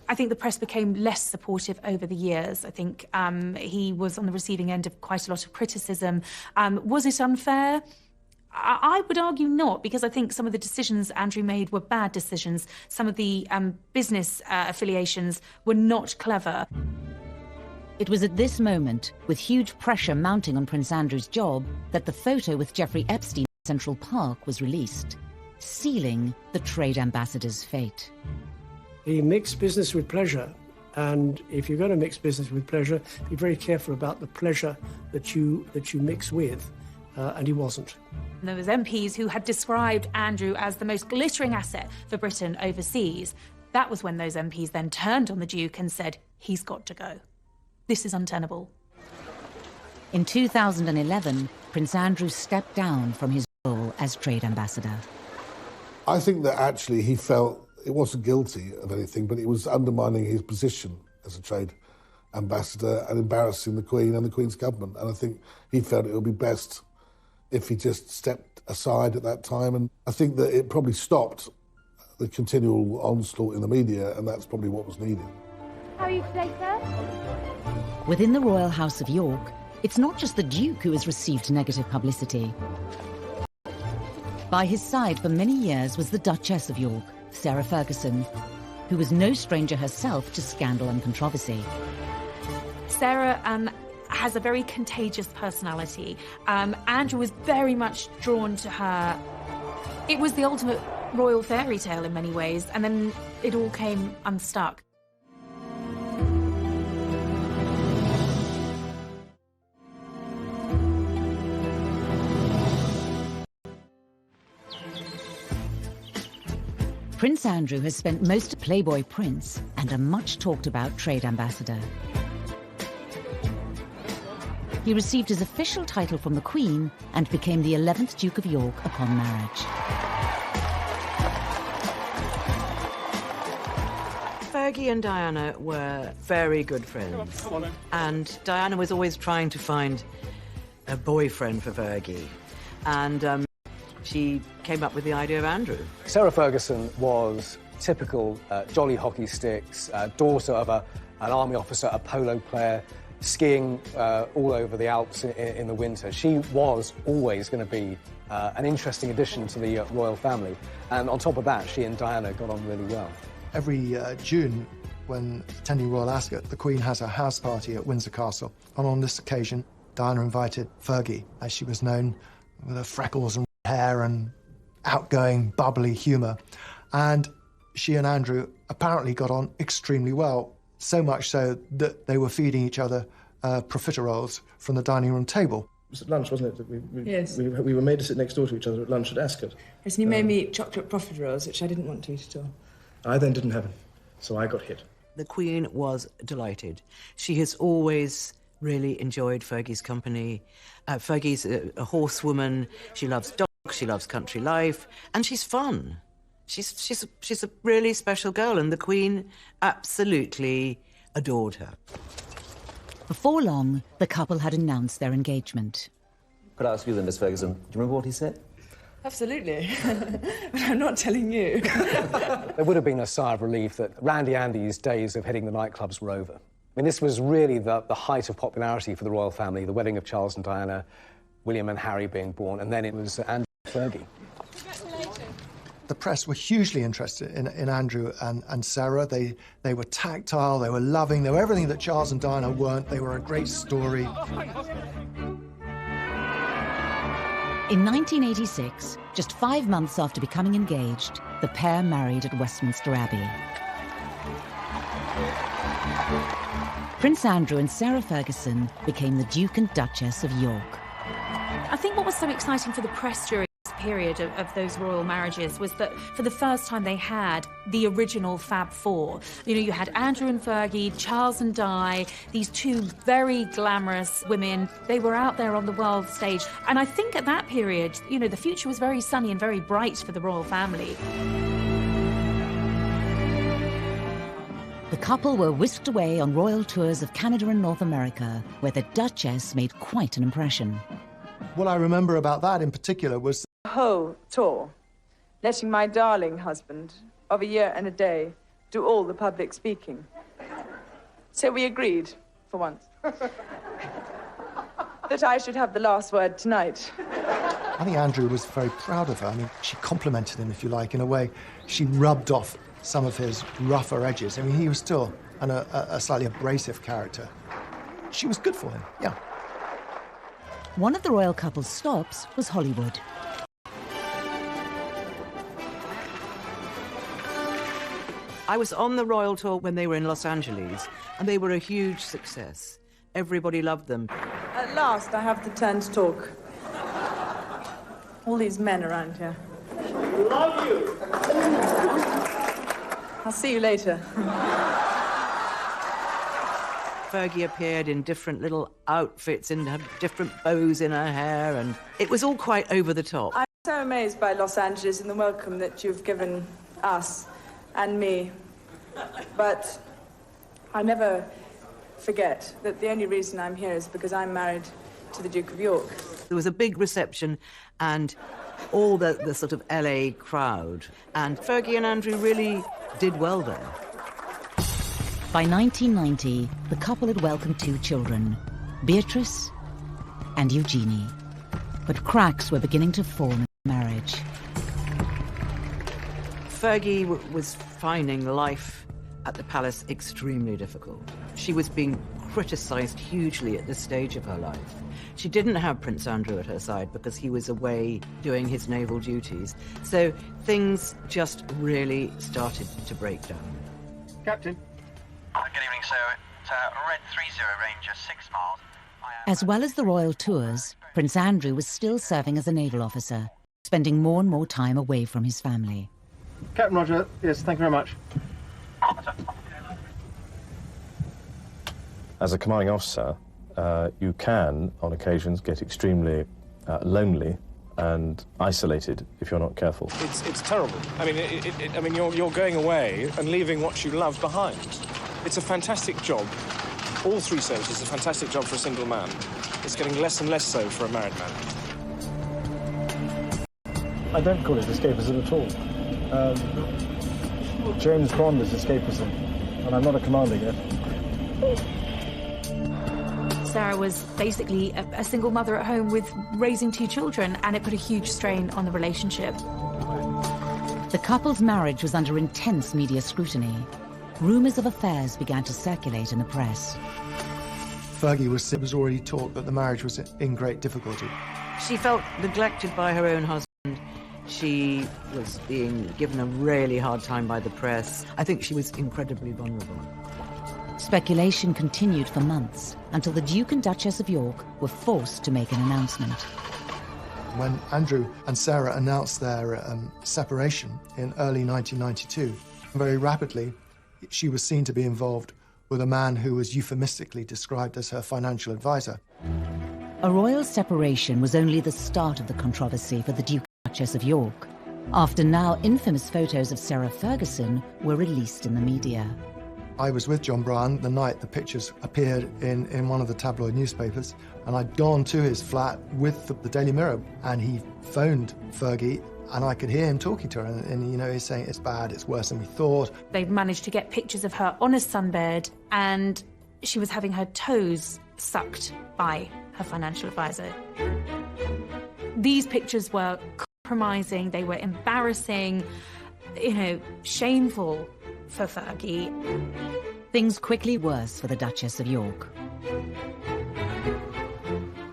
I think the press became less supportive over the years. I think he was on the receiving end of quite a lot of criticism. Was it unfair? I would argue not, because I think some of the decisions Andrew made were bad decisions. Some of the business affiliations were not clever. It was at this moment, with huge pressure mounting on Prince Andrew's job, that the photo with Jeffrey Epstein in Central Park was released, sealing the trade ambassador's fate. He mixed business with pleasure, and if you're going to mix business with pleasure, be very careful about the pleasure that you mix with, and he wasn't. There was MPs who had described Andrew as the most glittering asset for Britain overseas. That was when those MPs then turned on the Duke and said, he's got to go. This is untenable. In 2011, Prince Andrew stepped down from his role as trade ambassador. I think that actually he felt it wasn't guilty of anything, but it was undermining his position as a trade ambassador and embarrassing the Queen and the Queen's government. And I think he felt it would be best if he just stepped aside at that time. And I think that it probably stopped the continual onslaught in the media, and that's probably what was needed. How are you today, sir? Within the Royal House of York, it's not just the Duke who has received negative publicity. By his side for many years was the Duchess of York, Sarah Ferguson, who was no stranger herself to scandal and controversy. Sarah has a very contagious personality. Andrew was very much drawn to her. It was the ultimate royal fairy tale in many ways, and then it all came unstuck. Prince Andrew has spent most Playboy Prince and a much-talked-about trade ambassador. He received his official title from the Queen and became the 11th Duke of York upon marriage. Fergie and Diana were very good friends. And Diana was always trying to find a boyfriend for Fergie. And she came up with the idea of Andrew. Sarah Ferguson was typical jolly hockey sticks, daughter of an army officer, a polo player, skiing all over the Alps in the winter. She was always going to be an interesting addition to the royal family. And on top of that, she and Diana got on really well. Every June, when attending Royal Ascot, the Queen has a house party at Windsor Castle. And on this occasion, Diana invited Fergie, as she was known, with her freckles and hair and outgoing, bubbly humour. And she and Andrew apparently got on extremely well, so much so that they were feeding each other profiteroles from the dining room table. It was at lunch, wasn't it? That Yes. We were made to sit next door to each other at lunch at Ascot. Yes, and you made me eat chocolate profiteroles, which I didn't want to eat at all. I then didn't have it, so I got hit. The Queen was delighted. She has always really enjoyed Fergie's company. Fergie's a horsewoman. She loves dogs, she loves country life, and she's fun. She's a really special girl, and the Queen absolutely adored her. Before long, the couple had announced their engagement. Could I ask you then, Miss Ferguson, do you remember what he said? Absolutely. But I'm not telling you. There would have been a sigh of relief that Randy Andy's days of hitting the nightclubs were over. I mean, this was really the height of popularity for the royal family, the wedding of Charles and Diana, William and Harry being born, and then it was Andrew Fergie. The press were hugely interested in Andrew and Sarah. They were tactile, they were loving, they were everything that Charles and Diana weren't. They were a great story. In 1986, just 5 months after becoming engaged, the pair married at Westminster Abbey. Prince Andrew and Sarah Ferguson became the Duke and Duchess of York. I think what was so exciting for the press during this period of those royal marriages was that for the first time they had the original Fab Four. You know, you had Andrew and Fergie, Charles and Di, these two very glamorous women. They were out there on the world stage. And I think at that period, you know, the future was very sunny and very bright for the royal family. The couple were whisked away on royal tours of Canada and North America, where the Duchess made quite an impression. What I remember about that in particular was The whole tour, letting my darling husband of a year and a day do all the public speaking. So we agreed, for once, that I should have the last word tonight. I think Andrew was very proud of her. I mean, she complimented him, if you like, in a way. She rubbed off some of his rougher edges. I mean, he was still a slightly abrasive character. She was good for him, yeah. One of the royal couple's stops was Hollywood. I was on the royal tour when they were in Los Angeles, and they were a huge success. Everybody loved them. At last, I have the turn to talk. All these men around here. Love you! I'll see you later. Fergie appeared in different little outfits and had different bows in her hair, and it was all quite over the top. I'm so amazed by Los Angeles and the welcome that you've given us and me. But I never forget that the only reason I'm here is because I'm married to the Duke of York. There was a big reception and all the sort of LA crowd, and Fergie and Andrew really did well there. By 1990, the couple had welcomed 2 children, Beatrice and Eugenie. But cracks were beginning to form in the marriage. Fergie was finding life at the palace extremely difficult. She was being criticised hugely at this stage of her life. She didn't have Prince Andrew at her side because he was away doing his naval duties. So things just really started to break down. Captain. Good evening, sir. It's Red 30 Ranger, 6 miles. As well as the royal tours, Prince Andrew was still serving as a naval officer, spending more and more time away from his family. Captain Roger, yes, thank you very much. As a commanding officer, you can, on occasions, get extremely lonely and isolated if you're not careful. It's terrible. I mean, you're going away and leaving what you love behind. It's a fantastic job. All 3 services are a fantastic job for a single man. It's getting less and less so for a married man. I don't call it escapism at all. James Bond is escapism, and I'm not a commander yet. Sarah was basically a single mother at home with raising 2 children, and it put a huge strain on the relationship. The couple's marriage was under intense media scrutiny. Rumours of affairs began to circulate in the press. Fergie was already taught that the marriage was in great difficulty. She felt neglected by her own husband. She was being given a really hard time by the press. I think she was incredibly vulnerable. Speculation continued for months until the Duke and Duchess of York were forced to make an announcement. When Andrew and Sarah announced their separation in early 1992, very rapidly she was seen to be involved with a man who was euphemistically described as her financial advisor. A royal separation was only the start of the controversy for the Duke and Duchess of York, after now infamous photos of Sarah Ferguson were released in the media. I was with John Bryan the night the pictures appeared in one of the tabloid newspapers, and I'd gone to his flat with the Daily Mirror, and he phoned Fergie, and I could hear him talking to her, and you know, he's saying it's bad, it's worse than we thought. They'd managed to get pictures of her on a sunbed, and she was having her toes sucked by her financial advisor. These pictures were compromising, they were embarrassing, shameful for Fergie. Things quickly worse for the Duchess of York.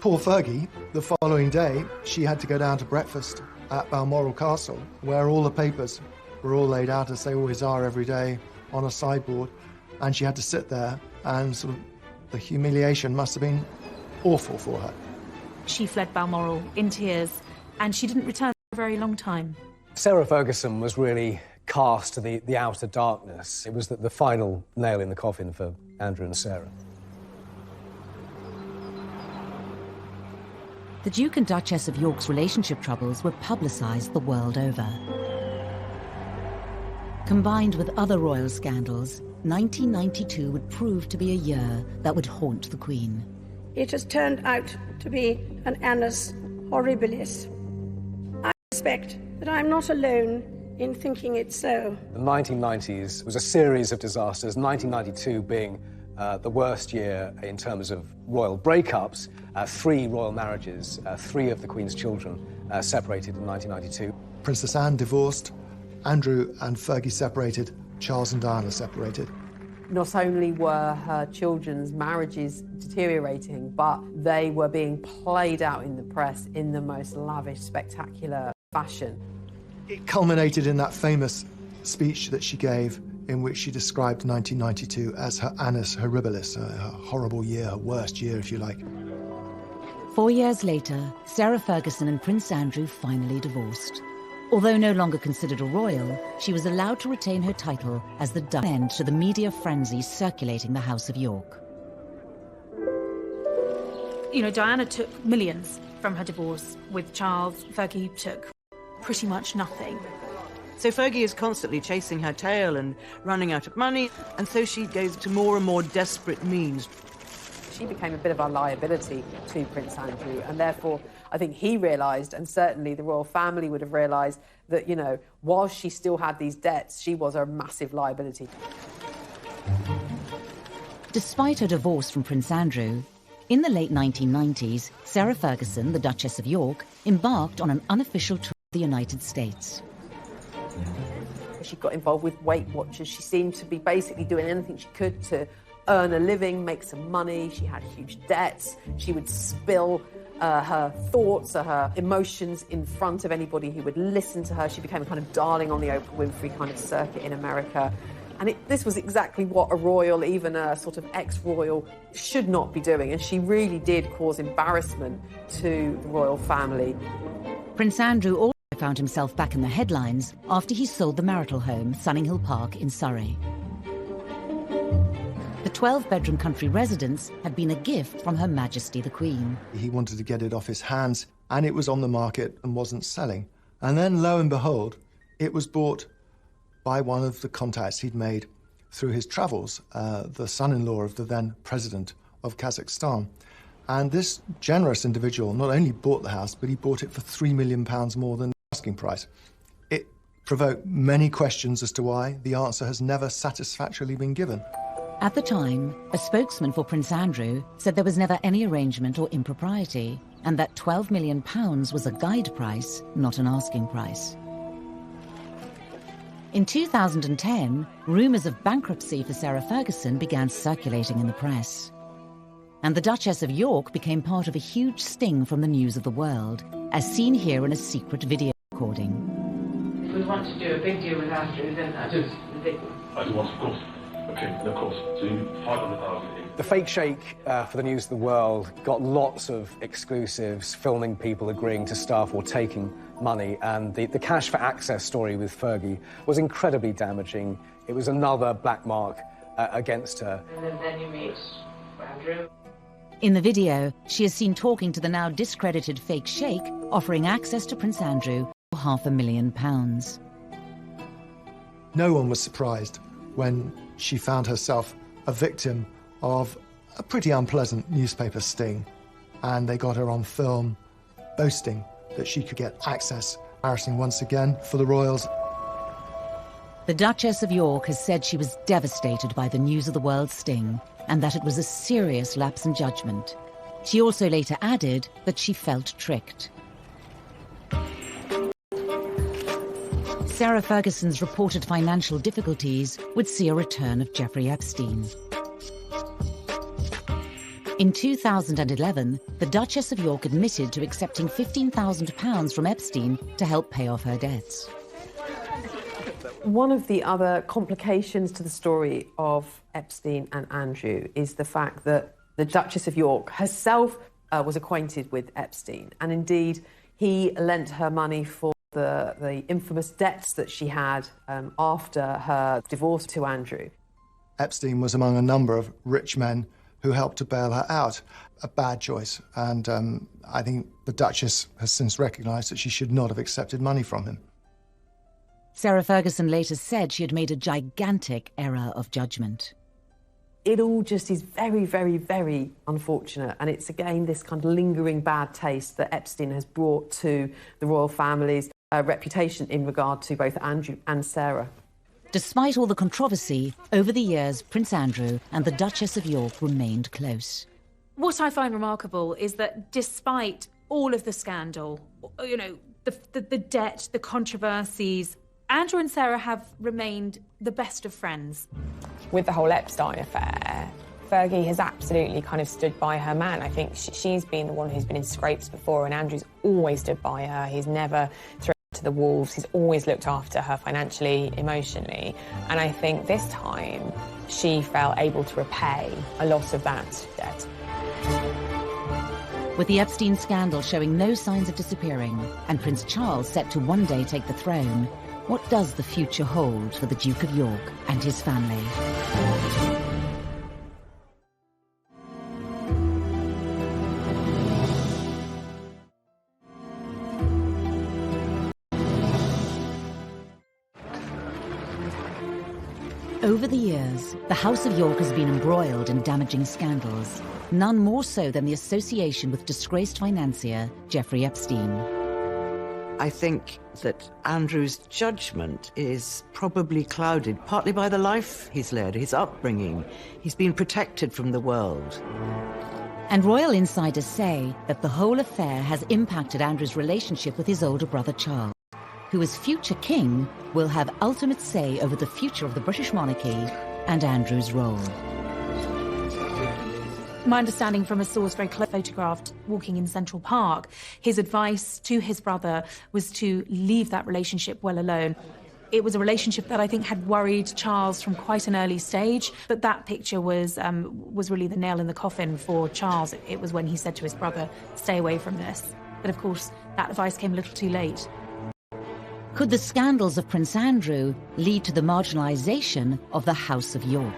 Poor Fergie, the following day, she had to go down to breakfast at Balmoral Castle, where all the papers were all laid out, as they always are every day, on a sideboard, and she had to sit there, and sort of the humiliation must have been awful for her. She fled Balmoral in tears, and she didn't return for a very long time. Sarah Ferguson was really cast to the outer darkness. It was the final nail in the coffin for Andrew and Sarah. The Duke and Duchess of York's relationship troubles were publicised the world over. Combined with other royal scandals, 1992 would prove to be a year that would haunt the Queen. It has turned out to be an annus horribilis. I suspect that I'm not alone in thinking it so. The 1990s was a series of disasters, 1992 being the worst year in terms of royal breakups. 3 royal marriages, 3 of the Queen's children separated in 1992. Princess Anne divorced, Andrew and Fergie separated, Charles and Diana separated. Not only were her children's marriages deteriorating, but they were being played out in the press in the most lavish, spectacular fashion. It culminated in that famous speech that she gave, in which she described 1992 as her annus horribilis, her horrible year, her worst year, if you like. 4 years later, Sarah Ferguson and Prince Andrew finally divorced. Although no longer considered a royal, she was allowed to retain her title as the end to the media frenzy circulating the House of York. Diana took millions from her divorce with Charles. Fergie took pretty much nothing. So Fergie is constantly chasing her tail and running out of money, and so she goes to more and more desperate means. She became a bit of a liability to Prince Andrew, and therefore I think he realised, and certainly the royal family would have realised, that, while she still had these debts, she was a massive liability. Despite her divorce from Prince Andrew, in the late 1990s, Sarah Ferguson, the Duchess of York, embarked on an unofficial tour of the United States. She got involved with Weight Watchers. She seemed to be basically doing anything she could to earn a living, make some money. She had huge debts. She would spill her thoughts or her emotions in front of anybody who would listen to her. She became a kind of darling on the Oprah Winfrey kind of circuit in America. And this was exactly what a royal, even a sort of ex-royal, should not be doing. And she really did cause embarrassment to the royal family. Prince Andrew also found himself back in the headlines after he sold the marital home, Sunninghill Park in Surrey. The 12-bedroom country residence had been a gift from Her Majesty the Queen. He wanted to get it off his hands, and it was on the market and wasn't selling. And then, lo and behold, it was bought by one of the contacts he'd made through his travels, the son-in-law of the then president of Kazakhstan. And this generous individual not only bought the house, but he bought it for £3 million more than the asking price. It provoked many questions as to why. The answer has never satisfactorily been given. At the time, a spokesman for Prince Andrew said there was never any arrangement or impropriety, and that £12 million was a guide price, not an asking price. In 2010, rumours of bankruptcy for Sarah Ferguson began circulating in the press. And the Duchess of York became part of a huge sting from the news of the world, as seen here in a secret video recording. If we want to do a big deal with Andrew, then that's the big one. I do want, of course. Okay, of course. So 500,000. The fake shake for the news of the world got lots of exclusives, filming people agreeing to stuff or taking money, and the cash for access story with Fergie was incredibly damaging. It was another black mark against her. And then you meet Andrew. In the video, she is seen talking to the now discredited fake sheikh, offering access to Prince Andrew for £500,000. No one was surprised when she found herself a victim of a pretty unpleasant newspaper sting, and they got her on film boasting that she could get access. Embarrassing once again for the royals. The Duchess of York has said she was devastated by the news of the world sting, and that it was a serious lapse in judgment. She also later added that she felt tricked. Sarah Ferguson's reported financial difficulties would see a return of Jeffrey Epstein. In 2011, the Duchess of York admitted to accepting £15,000 from Epstein to help pay off her debts. One of the other complications to the story of Epstein and Andrew is the fact that the Duchess of York herself was acquainted with Epstein, and indeed he lent her money for the infamous debts that she had after her divorce to Andrew. Epstein was among a number of rich men who helped to bail her out. A bad choice, and I think the Duchess has since recognised that she should not have accepted money from him. Sarah Ferguson later said she had made a gigantic error of judgment. It all just is very, very, very unfortunate, and it's again this kind of lingering bad taste that Epstein has brought to the royal family's reputation in regard to both Andrew and Sarah. Despite all the controversy, over the years, Prince Andrew and the Duchess of York remained close. What I find remarkable is that despite all of the scandal, you know, the debt, the controversies, Andrew and Sarah have remained the best of friends. With the whole Epstein affair, Fergie has absolutely kind of stood by her man. I think she's been the one who's been in scrapes before, and Andrew's always stood by her. He's never thrown her to the wolves. He's always looked after her financially, emotionally. And I think this time she felt able to repay a lot of that debt. With the Epstein scandal showing no signs of disappearing and Prince Charles set to one day take the throne, what does the future hold for the Duke of York and his family? Over the years, the House of York has been embroiled in damaging scandals, none more so than the association with disgraced financier Jeffrey Epstein. I think that Andrew's judgment is probably clouded partly by the life he's led, his upbringing. He's been protected from the world. And royal insiders say that the whole affair has impacted Andrew's relationship with his older brother Charles, who as future king will have ultimate say over the future of the British monarchy and Andrew's role. My understanding from a source very close photographed walking in Central Park, his advice to his brother was to leave that relationship well alone. It was a relationship that I think had worried Charles from quite an early stage, but that picture was really the nail in the coffin for Charles. It was when he said to his brother, stay away from this. But of course, that advice came a little too late. Could the scandals of Prince Andrew lead to the marginalisation of the House of York?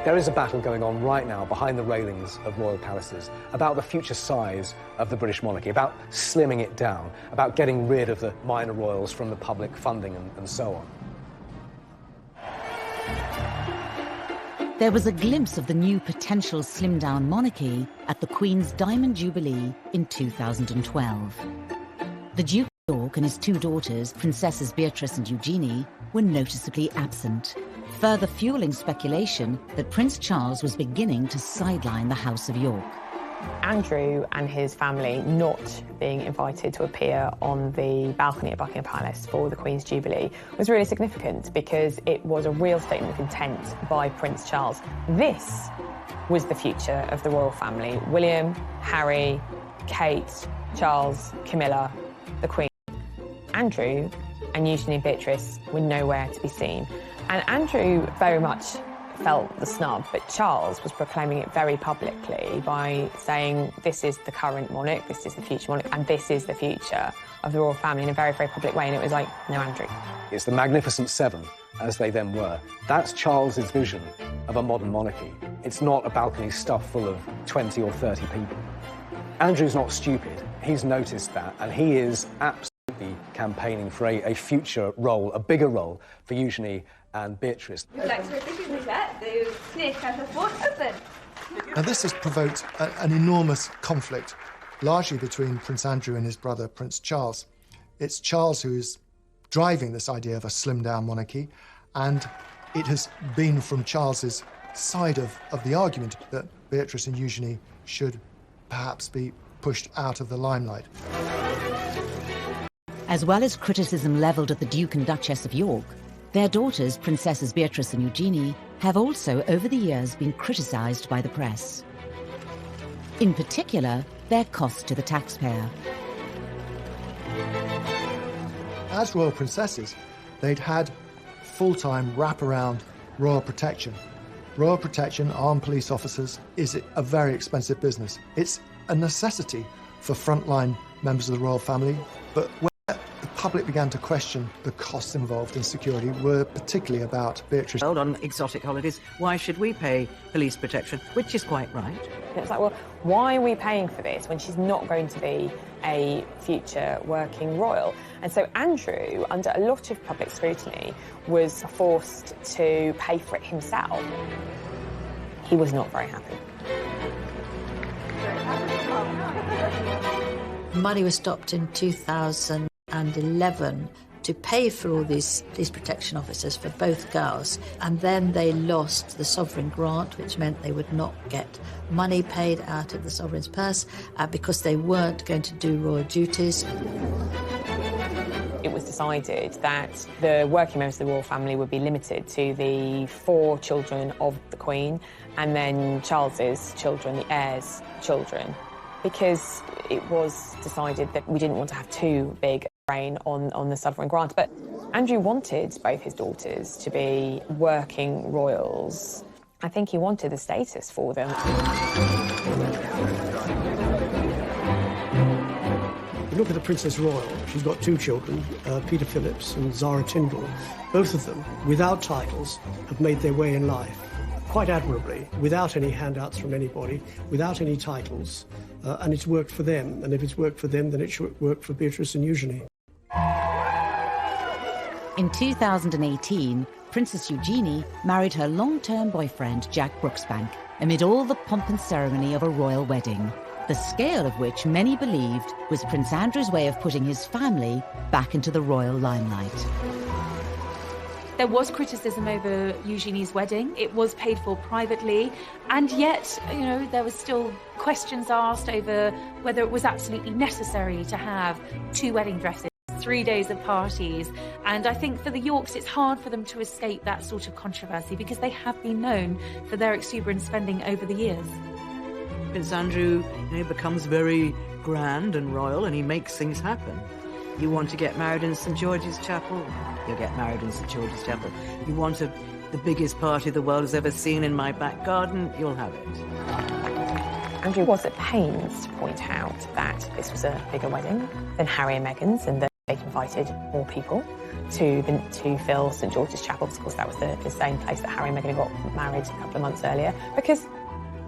There is a battle going on right now behind the railings of royal palaces about the future size of the British monarchy, about slimming it down, about getting rid of the minor royals from the public funding and so on. There was a glimpse of the new potential slimmed-down monarchy at the Queen's Diamond Jubilee in 2012. The Duke of York and his two daughters, Princesses Beatrice and Eugenie, were noticeably absent, further fueling speculation that Prince Charles was beginning to sideline the House of York. Andrew and his family not being invited to appear on the balcony at Buckingham Palace for the Queen's Jubilee was really significant because it was a real statement of intent by Prince Charles. This was the future of the royal family. William, Harry, Kate, Charles, Camilla, the Queen. Andrew and Eugenie and Beatrice were nowhere to be seen. And Andrew very much felt the snub, but Charles was proclaiming it very publicly by saying this is the current monarch, this is the future monarch, and this is the future of the royal family in a very, very public way. And it was like, no, Andrew. It's the Magnificent Seven, as they then were. That's Charles's vision of a modern monarchy. It's not a balcony stuffed full of 20 or 30 people. Andrew's not stupid. He's noticed that, and he is absolutely campaigning for a future role, a bigger role for Eugenie and Beatrice. Would you like to officially let the snake has a fort open? Now, this has provoked an enormous conflict, largely between Prince Andrew and his brother, Prince Charles. It's Charles who is driving this idea of a slimmed-down monarchy, and it has been from Charles's side of the argument that Beatrice and Eugenie should perhaps be pushed out of the limelight. As well as criticism levelled at the Duke and Duchess of York, their daughters, Princesses Beatrice and Eugenie, have also over the years been criticised by the press. In particular, their cost to the taxpayer. As royal princesses, they'd had full-time wraparound royal protection. Royal protection, armed police officers, is a very expensive business. It's a necessity for frontline members of the royal family, but where the public began to question the costs involved in security were particularly about Beatrice. On exotic holidays, why should we pay police protection? Which is quite right. It's like, well, why are we paying for this when she's not going to be a future working royal? And so Andrew, under a lot of public scrutiny, was forced to pay for it himself. He was not very happy. Money was stopped in 2011 to pay for all these police protection officers for both girls, and then they lost the sovereign grant, which meant they would not get money paid out of the sovereign's purse because they weren't going to do royal duties. It was decided that the working members of the royal family would be limited to the 4 children of the Queen and then Charles's children, the heirs' children, because it was decided that we didn't want to have too big reign on the sovereign grant. But Andrew wanted both his daughters to be working royals. I think he wanted the status for them. You look at the Princess Royal, she's got 2 children, Peter Phillips and Zara Tyndall. Both of them, without titles, have made their way in life quite admirably, without any handouts from anybody, without any titles, and it's worked for them. And if it's worked for them, then it should work for Beatrice and Eugenie. In 2018, Princess Eugenie married her long-term boyfriend, Jack Brooksbank, amid all the pomp and ceremony of a royal wedding, the scale of which many believed was Prince Andrew's way of putting his family back into the royal limelight. There was criticism over Eugenie's wedding. It was paid for privately, and yet, there was still questions asked over whether it was absolutely necessary to have 2 wedding dresses, 3 days of parties. And I think for the Yorks, it's hard for them to escape that sort of controversy because they have been known for their exuberant spending over the years. Prince Andrew, becomes very grand and royal, and he makes things happen. You want to get married in St George's Chapel? You'll get married in St George's Chapel. You want the biggest party the world has ever seen in my back garden? You'll have it. Andrew was at pains to point out that this was a bigger wedding than Harry and Meghan's, and that they'd invited more people to fill St George's Chapel. Of course, that was the same place that Harry and Meghan got married a couple of months earlier, because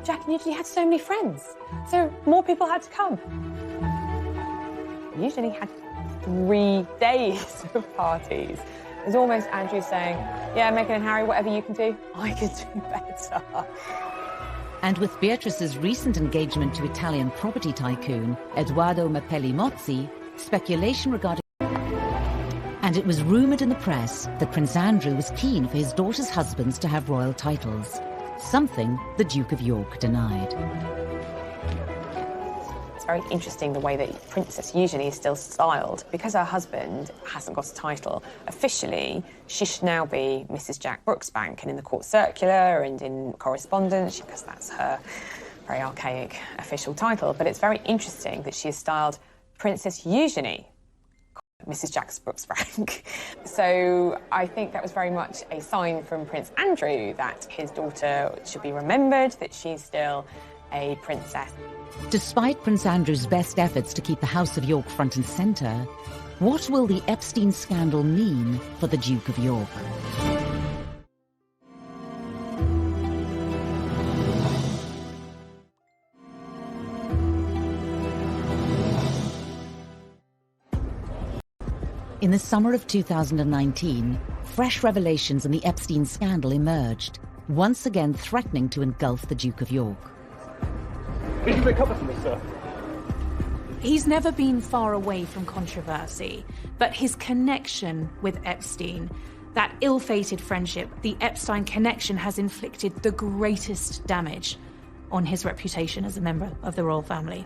Jack and Eugenie had so many friends, so more people had to come. Eugenie had 3 days of parties. It was almost Andrew saying, yeah, Meghan and Harry, whatever you can do, I can do better. And with Beatrice's recent engagement to Italian property tycoon Edoardo Mapelli-Mozzi, speculation regarding... And it was rumoured in the press that Prince Andrew was keen for his daughter's husbands to have royal titles, something the Duke of York denied. It's very interesting the way that Princess Eugenie is still styled. Because her husband hasn't got a title, officially she should now be Mrs Jack Brooksbank, and in the court circular and in correspondence, because that's her very archaic official title. But it's very interesting that she is styled Princess Eugenie, Mrs Jack Brooksbank. So I think that was very much a sign from Prince Andrew that his daughter should be remembered, that she's still a princess. Despite Prince Andrew's best efforts to keep the House of York front and centre, what will the Epstein scandal mean for the Duke of York? In the summer of 2019, fresh revelations in the Epstein scandal emerged, once again threatening to engulf the Duke of York. Did you recover from this, sir? He's never been far away from controversy, but his connection with Epstein, that ill-fated friendship, the Epstein connection, has inflicted the greatest damage on his reputation as a member of the royal family.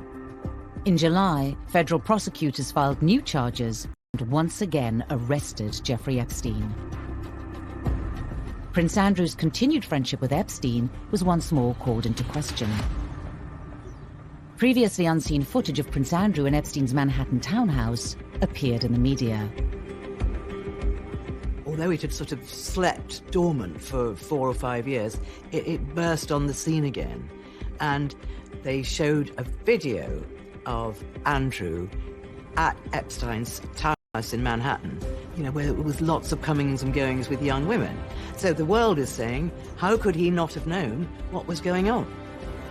In July, federal prosecutors filed new charges once again arrested Jeffrey Epstein. Prince Andrew's continued friendship with Epstein was once more called into question. Previously unseen footage of Prince Andrew in Epstein's Manhattan townhouse appeared in the media. Although it had sort of slept dormant for 4 or 5 years, it burst on the scene again. And they showed a video of Andrew at Epstein's townhouse in Manhattan, you know, where there was lots of comings and goings with young women. So the world is saying, how could he not have known what was going on?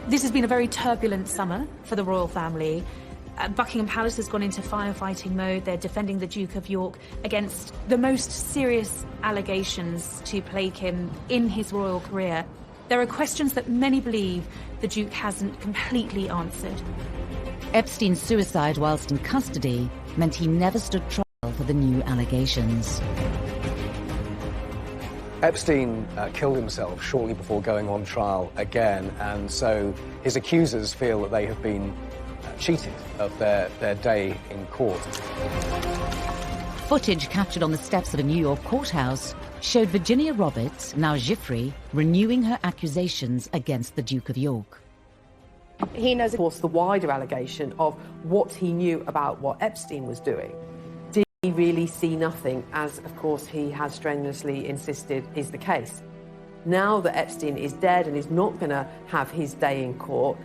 This has been a very turbulent summer for the royal family. Buckingham Palace has gone into firefighting mode. They're defending the Duke of York against the most serious allegations to plague him in his royal career. There are questions that many believe the Duke hasn't completely answered. Epstein's suicide whilst in custody meant he never stood trial for the new allegations. Epstein killed himself shortly before going on trial again, and so his accusers feel that they have been cheated of their day in court. Footage captured on the steps of a New York courthouse showed Virginia Roberts, now Giuffre, renewing her accusations against the Duke of York. He knows, of course, the wider allegation of what he knew about what Epstein was doing. Did he really see nothing, as, of course, he has strenuously insisted is the case? Now that Epstein is dead and is not going to have his day in court,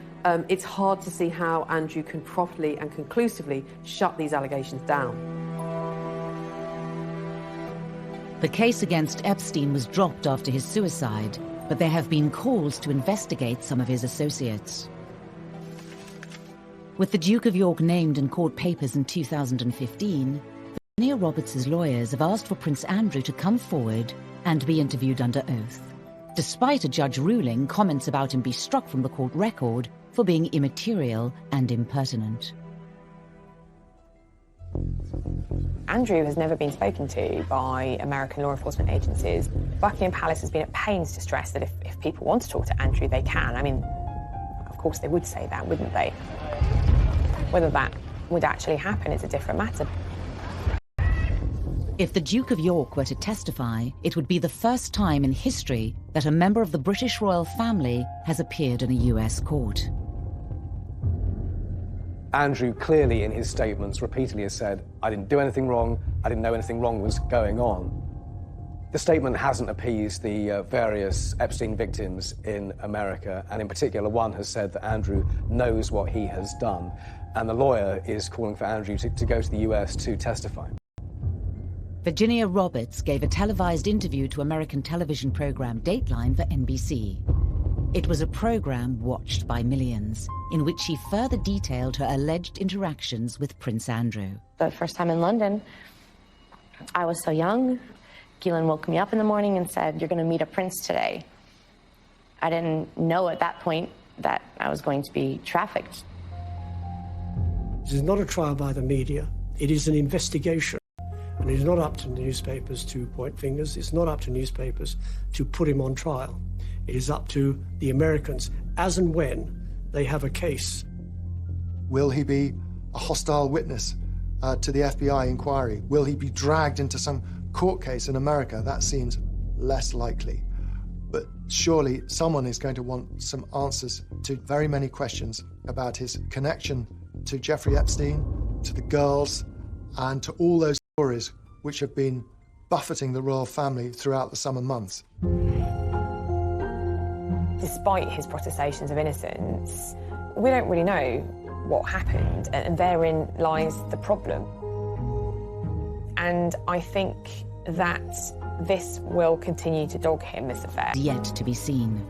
it's hard to see how Andrew can properly and conclusively shut these allegations down. The case against Epstein was dropped after his suicide, but there have been calls to investigate some of his associates. With the Duke of York named in court papers in 2015, Virginia Roberts' lawyers have asked for Prince Andrew to come forward and be interviewed under oath. Despite a judge ruling, comments about him be struck from the court record for being immaterial and impertinent. Andrew has never been spoken to by American law enforcement agencies. Buckingham Palace has been at pains to stress that if people want to talk to Andrew, they can. I mean, of course they would say that, wouldn't they? Whether that would actually happen is a different matter. If the Duke of York were to testify, it would be the first time in history that a member of the British royal family has appeared in a US court. Andrew clearly in his statements repeatedly has said, I didn't do anything wrong, I didn't know anything wrong was going on. The statement hasn't appeased the various Epstein victims in America, and in particular one has said that Andrew knows what he has done, and the lawyer is calling for Andrew to go to the US to testify. Virginia Roberts gave a televised interview to American television program Dateline for NBC. It was a program watched by millions, in which she further detailed her alleged interactions with Prince Andrew. The first time in London, I was so young. Keelan woke me up in the morning and said, "You're going to meet a prince today." I didn't know at that point that I was going to be trafficked. This is not a trial by the media. It is an investigation. And it is not up to newspapers to point fingers. It's not up to newspapers to put him on trial. It is up to the Americans, as and when they have a case. Will he be a hostile witness to the FBI inquiry? Will he be dragged into some court case in America? That seems less likely. But surely someone is going to want some answers to very many questions about his connection to Jeffrey Epstein, to the girls, and to all those stories which have been buffeting the royal family throughout the summer months. Despite his protestations of innocence, we don't really know what happened, and therein lies the problem. And I think that this will continue to dog him, this affair. Yet to be seen.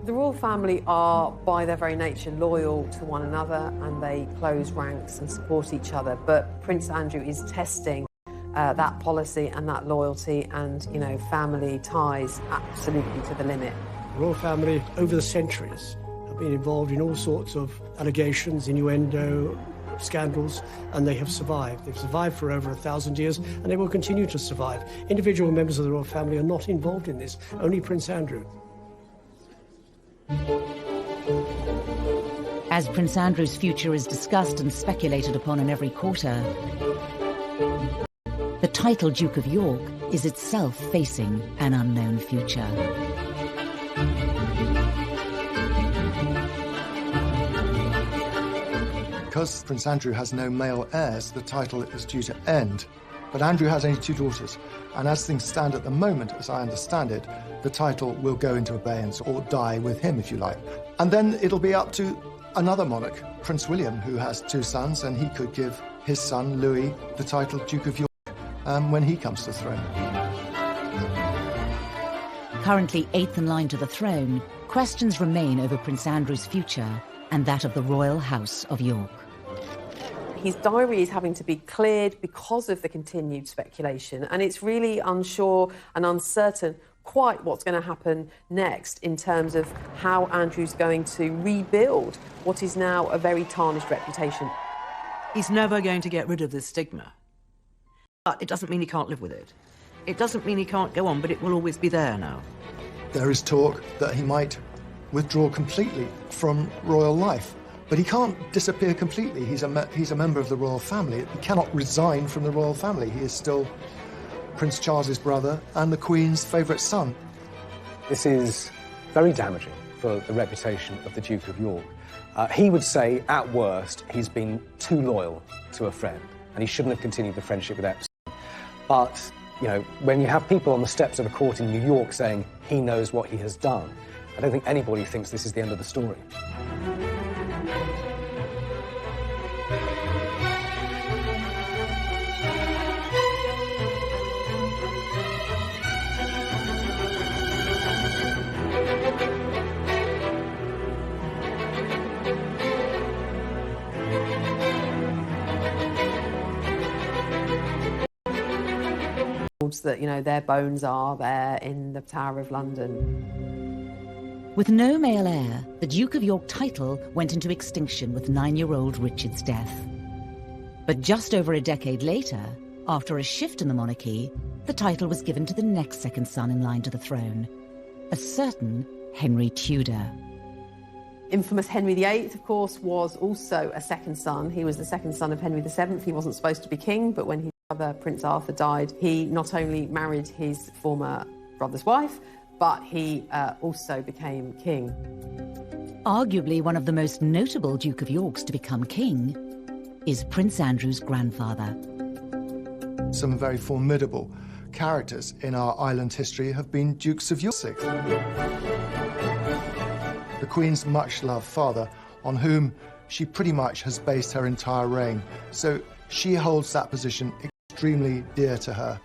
The royal family are, by their very nature, loyal to one another, and they close ranks and support each other. But Prince Andrew is testing that policy and that loyalty and, you know, family ties absolutely to the limit. The royal family, over the centuries, have been involved in all sorts of allegations, innuendo, scandals, and they have survived. They've survived for over 1,000 years, and they will continue to survive. Individual members of the royal family are not involved in this, only Prince Andrew. As Prince Andrew's future is discussed and speculated upon in every quarter, title Duke of York is itself facing an unknown future. Because Prince Andrew has no male heirs, the title is due to end. But Andrew has only 2 daughters, and as things stand at the moment, as I understand it, the title will go into abeyance or die with him, if you like. And then it'll be up to another monarch, Prince William, who has 2 sons, and he could give his son, Louis, the title Duke of York when he comes to the throne. Currently 8th in line to the throne, questions remain over Prince Andrew's future and that of the royal house of York. His diary is having to be cleared because of the continued speculation, and it's really unsure and uncertain quite what's going to happen next in terms of how Andrew's going to rebuild what is now a very tarnished reputation. He's never going to get rid of this stigma. But it doesn't mean he can't live with it. It doesn't mean he can't go on, but it will always be there now. There is talk that he might withdraw completely from royal life. But he can't disappear completely. He's a member of the royal family. He cannot resign from the royal family. He is still Prince Charles's brother and the Queen's favourite son. This is very damaging for the reputation of the Duke of York. He would say, at worst, he's been too loyal to a friend, and he shouldn't have continued the friendship with Epstein. But, you know, when you have people on the steps of a court in New York saying he knows what he has done, I don't think anybody thinks this is the end of the story. That, you know, their bones are there in the Tower of London. With no male heir, the Duke of York title went into extinction with 9-year-old Richard's death. But just over a decade later, after a shift in the monarchy, the title was given to the next second son in line to the throne, a certain Henry Tudor. Infamous Henry VIII, of course, was also a second son. He was the second son of Henry VII. He wasn't supposed to be king, but when his brother, Prince Arthur, died, he not only married his former brother's wife, but he also became king. Arguably one of the most notable Duke of Yorks to become king is Prince Andrew's grandfather. Some very formidable characters in our island history have been Dukes of York. The Queen's much-loved father, on whom she pretty much has based her entire reign. So she holds that position extremely dear to her.